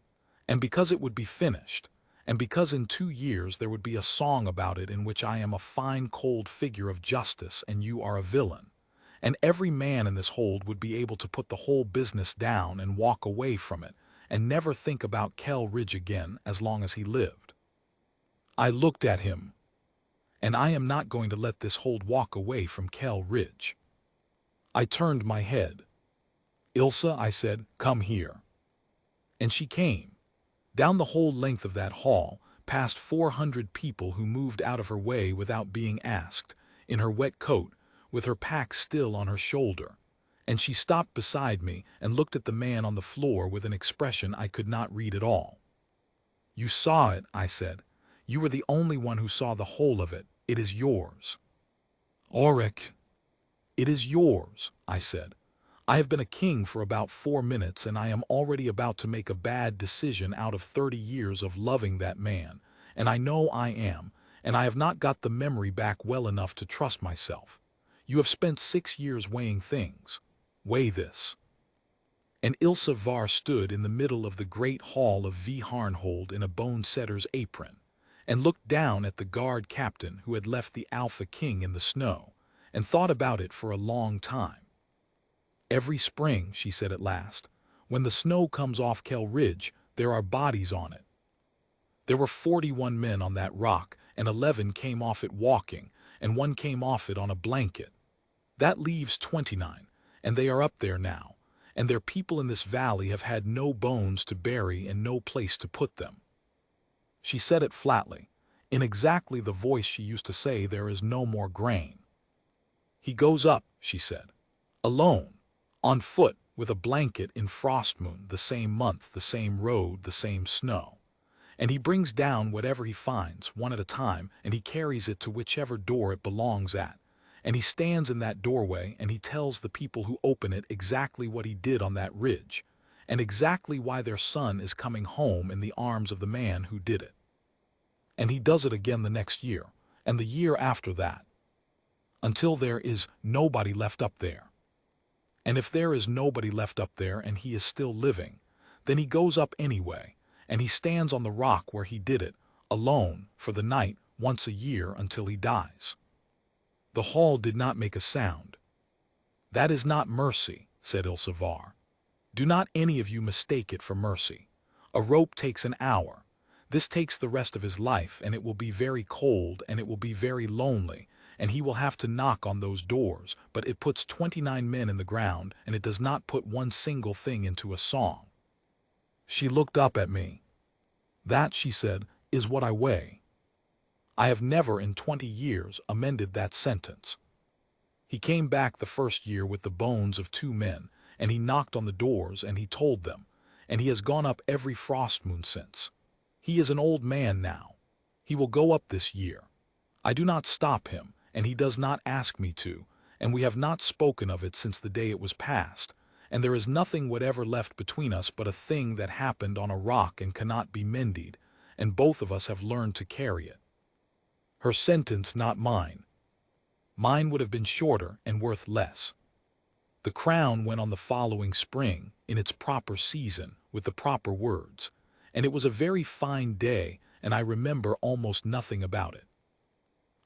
S1: and because it would be finished, and because in 2 years there would be a song about it in which I am a fine cold figure of justice and you are a villain, and every man in this hold would be able to put the whole business down and walk away from it and never think about Kell Ridge again as long as he lived. I looked at him, and I am not going to let this hold walk away from Kell Ridge. I turned my head. Ilsa, I said, come here. And she came. Down the whole length of that hall, past 400 people who moved out of her way without being asked, in her wet coat, with her pack still on her shoulder. And she stopped beside me and looked at the man on the floor with an expression I could not read at all. You saw it, I said. You were the only one who saw the whole of it. It is yours. Auric. It is yours, I said. I have been a king for about 4 minutes, and I am already about to make a bad decision out of 30 years of loving that man, and I know I am, and I have not got the memory back well enough to trust myself. You have spent 6 years weighing things. Weigh this. And Ilse Var stood in the middle of the great hall of V. Harnhold in a bone-setter's apron, and looked down at the guard captain who had left the Alpha King in the snow, and thought about it for a long time. Every spring, she said at last, when the snow comes off Kell Ridge, there are bodies on it. There were 41 men on that rock, and 11 came off it walking, and 1 came off it on a blanket. That leaves 29, and they are up there now, and their people in this valley have had no bones to bury and no place to put them. She said it flatly, in exactly the voice she used to say there is no more grain. He goes up, she said, alone, on foot, with a blanket in frost moon, the same month, the same road, the same snow. And he brings down whatever he finds, one at a time, and he carries it to whichever door it belongs at. And he stands in that doorway, and he tells the people who open it exactly what he did on that ridge, and exactly why their son is coming home in the arms of the man who did it. And he does it again the next year, and the year after that, until there is nobody left up there. And if there is nobody left up there and he is still living, then he goes up anyway, and he stands on the rock where he did it, alone, for the night, once a year until he dies." The hall did not make a sound. "That is not mercy," said Ilsavar. "Do not any of you mistake it for mercy. A rope takes an hour. This takes the rest of his life, and it will be very cold, and it will be very lonely, and he will have to knock on those doors, but it puts 29 men in the ground, and it does not put one single thing into a song." She looked up at me. "That," she said, "is what I weigh." I have never in 20 years amended that sentence. He came back the first year with the bones of 2 men, and he knocked on the doors, and he told them, and he has gone up every frost moon since. He is an old man now. He will go up this year. I do not stop him, and he does not ask me to, and we have not spoken of it since the day it was passed, and there is nothing whatever left between us but a thing that happened on a rock and cannot be mended, and both of us have learned to carry it. Her sentence, not mine. Mine would have been shorter and worth less. The crown went on the following spring, in its proper season, with the proper words, and it was a very fine day, and I remember almost nothing about it.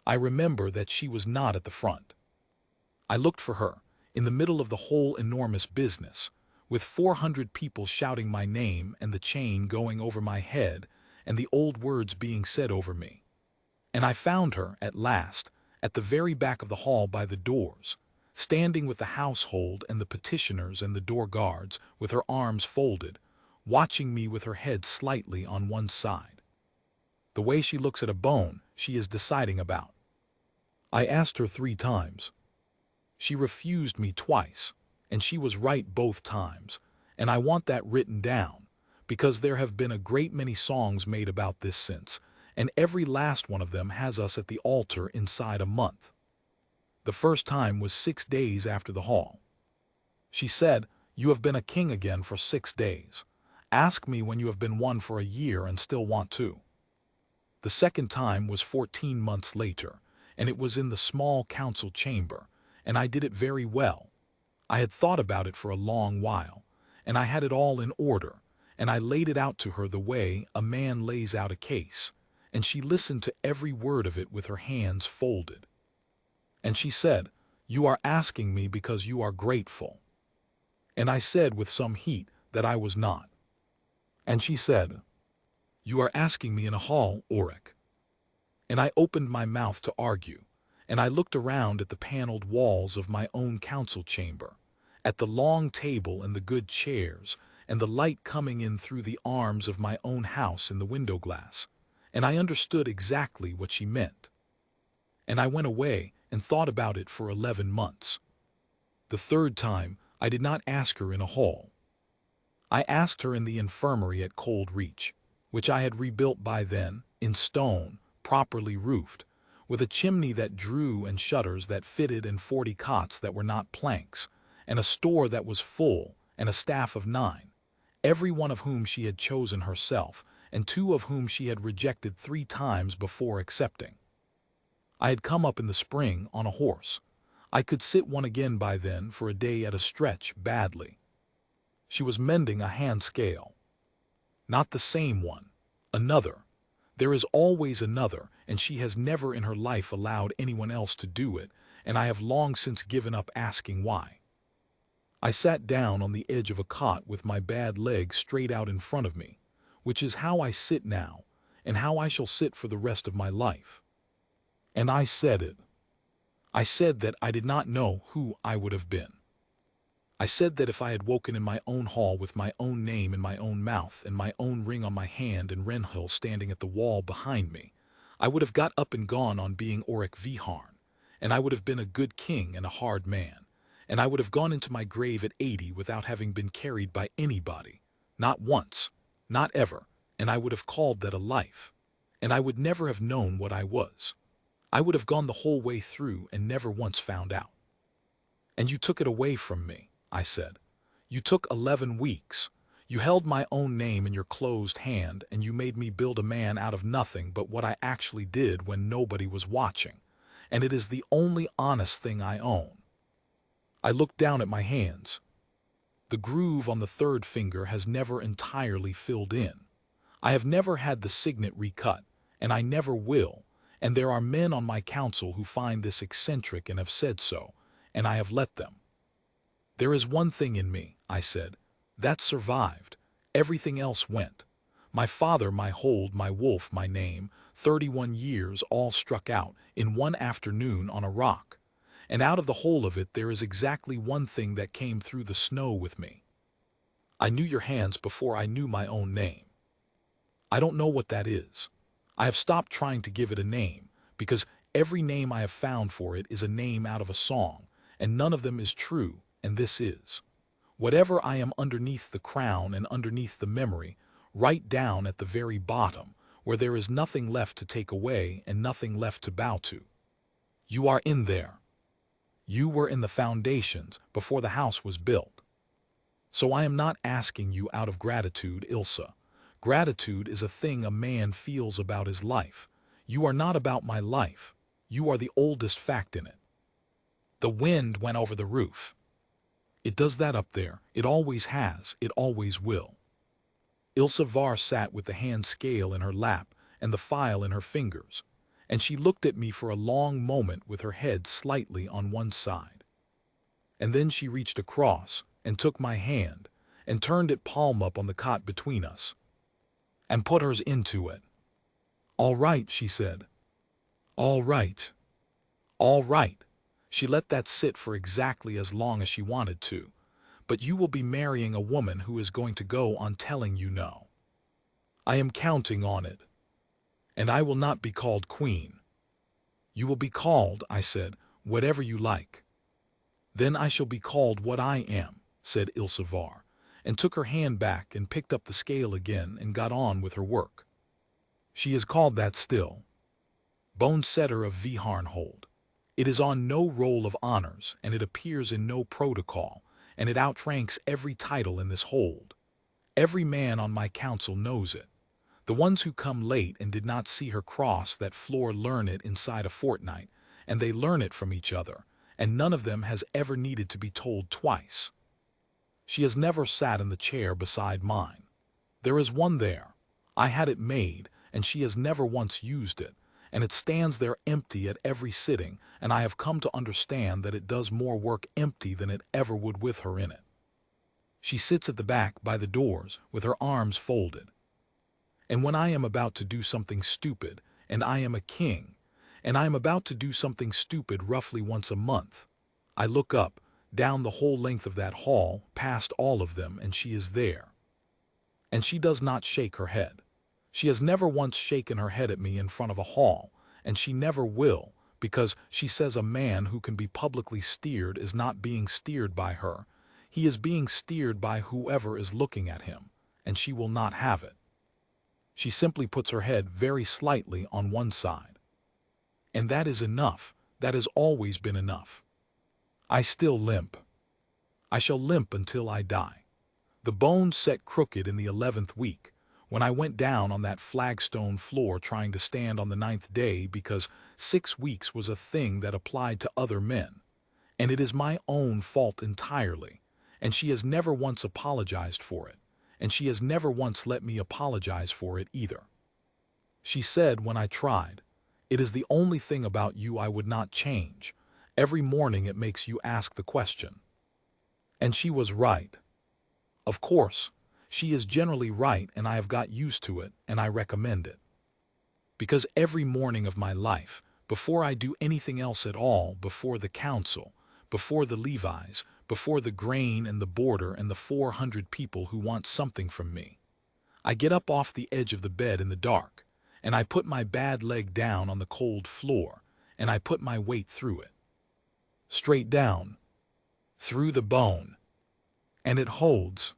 S1: I remember that she was not at the front. I looked for her, in the middle of the whole enormous business, with 400 people shouting my name and the chain going over my head and the old words being said over me. And I found her, at last, at the very back of the hall by the doors, standing with the household and the petitioners and the door guards, with her arms folded, watching me with her head slightly on one side. The way she looks at a bone she is deciding about. I asked her 3 times. She refused me twice, and she was right both times, and I want that written down, because there have been a great many songs made about this since, and every last one of them has us at the altar inside a month. The first time was 6 days after the hall. She said, "You have been a king again for 6 days. Ask me when you have been one for a year and still want to." The second time was 14 months later, and it was in the small council chamber, and I did it very well. I had thought about it for a long while, and I had it all in order, and I laid it out to her the way a man lays out a case, and she listened to every word of it with her hands folded. And she said, "You are asking me because you are grateful." And I said with some heat that I was not. And she said, "You are asking me in a hall, Auric." And I opened my mouth to argue, and I looked around at the paneled walls of my own council chamber, at the long table and the good chairs, and the light coming in through the arms of my own house in the window glass, and I understood exactly what she meant. And I went away and thought about it for 11 months. The third time, I did not ask her in a hall. I asked her in the infirmary at Cold Reach, which I had rebuilt by then, in stone, properly roofed, with a chimney that drew and shutters that fitted and 40 cots that were not planks, and a store that was full, and a staff of 9, every one of whom she had chosen herself, and 2 of whom she had rejected 3 times before accepting. I had come up in the spring on a horse. I could sit one again by then for a day at a stretch badly. She was mending a hand scale. Not the same one. Another. There is always another, and she has never in her life allowed anyone else to do it, and I have long since given up asking why. I sat down on the edge of a cot with my bad leg straight out in front of me, which is how I sit now, and how I shall sit for the rest of my life. And I said it. I said that I did not know who I would have been. I said that if I had woken in my own hall with my own name in my own mouth and my own ring on my hand and Renhill standing at the wall behind me, I would have got up and gone on being Auric Viharn, and I would have been a good king and a hard man, and I would have gone into my grave at 80 without having been carried by anybody, not once, not ever, and I would have called that a life, and I would never have known what I was. I would have gone the whole way through and never once found out. And you took it away from me, I said. You took 11 weeks. You held my own name in your closed hand, and you made me build a man out of nothing but what I actually did when nobody was watching, and it is the only honest thing I own. I looked down at my hands. The groove on the 3rd finger has never entirely filled in. I have never had the signet recut, and I never will, And there are men on my council who find this eccentric and have said so, and I have let them. There is one thing in me, I said, that survived. Everything else went. My father, my hold, my wolf, my name, 31 years all struck out in one afternoon on a rock. And out of the whole of it there is exactly one thing that came through the snow with me. I knew your hands before I knew my own name. I don't know what that is. I have stopped trying to give it a name, because every name I have found for it is a name out of a song, and none of them is true, and this is. Whatever I am underneath the crown and underneath the memory, right down at the very bottom, where there is nothing left to take away and nothing left to bow to. You are in there. You were in the foundations before the house was built. So I am not asking you out of gratitude, Ilsa. Gratitude is a thing a man feels about his life. You are not about my life. You are the oldest fact in it. The wind went over the roof. It does that up there. It always has. It always will. Ilsa Var sat with the hand scale in her lap and the file in her fingers, and she looked at me for a long moment with her head slightly on one side. And then she reached across and took my hand and turned it palm up on the cot between us and put hers into it. "All right," she said. "All right. All right." She let that sit for exactly as long as she wanted to. "But you will be marrying a woman who is going to go on telling you no. I am counting on it. And I will not be called queen." "You will be called," I said, "whatever you like." "Then I shall be called what I am," said Ilsa Var, and took her hand back and picked up the scale again and got on with her work. She is called that still. Bone setter of Viharnhold. It is on no roll of honors, and it appears in no protocol, and it outranks every title in this hold. Every man on my council knows it. The ones who come late and did not see her cross that floor learn it inside a fortnight, and they learn it from each other, and none of them has ever needed to be told twice. She has never sat in the chair beside mine. There is one there. I had it made, and she has never once used it, and it stands there empty at every sitting, and I have come to understand that it does more work empty than it ever would with her in it. She sits at the back by the doors with her arms folded. And when I am about to do something stupid, and I am a king, and I am about to do something stupid roughly once a month, I look up, down the whole length of that hall, past all of them, and she is there. And she does not shake her head. She has never once shaken her head at me in front of a hall, and she never will, because she says a man who can be publicly steered is not being steered by her. He is being steered by whoever is looking at him, and she will not have it. She simply puts her head very slightly on one side. And that is enough. That has always been enough. I still limp. I shall limp until I die. The bones set crooked in the 11th week, when I went down on that flagstone floor trying to stand on the 9th day, because 6 weeks was a thing that applied to other men. And it is my own fault entirely, and she has never once apologized for it, and she has never once let me apologize for it either. She said when I tried, "It is the only thing about you I would not change. Every morning it makes you ask the question." And she was right. Of course, she is generally right, and I have got used to it, and I recommend it. Because every morning of my life, before I do anything else at all, before the council, before the Levi's, before the grain and the border and the 400 people who want something from me, I get up off the edge of the bed in the dark, and I put my bad leg down on the cold floor, and I put my weight through it. Straight down, through the bone, and it holds.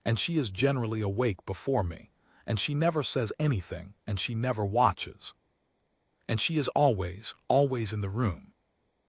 S1: And she is generally awake before me, and she never says anything, and she never watches. And she is always, always in the room.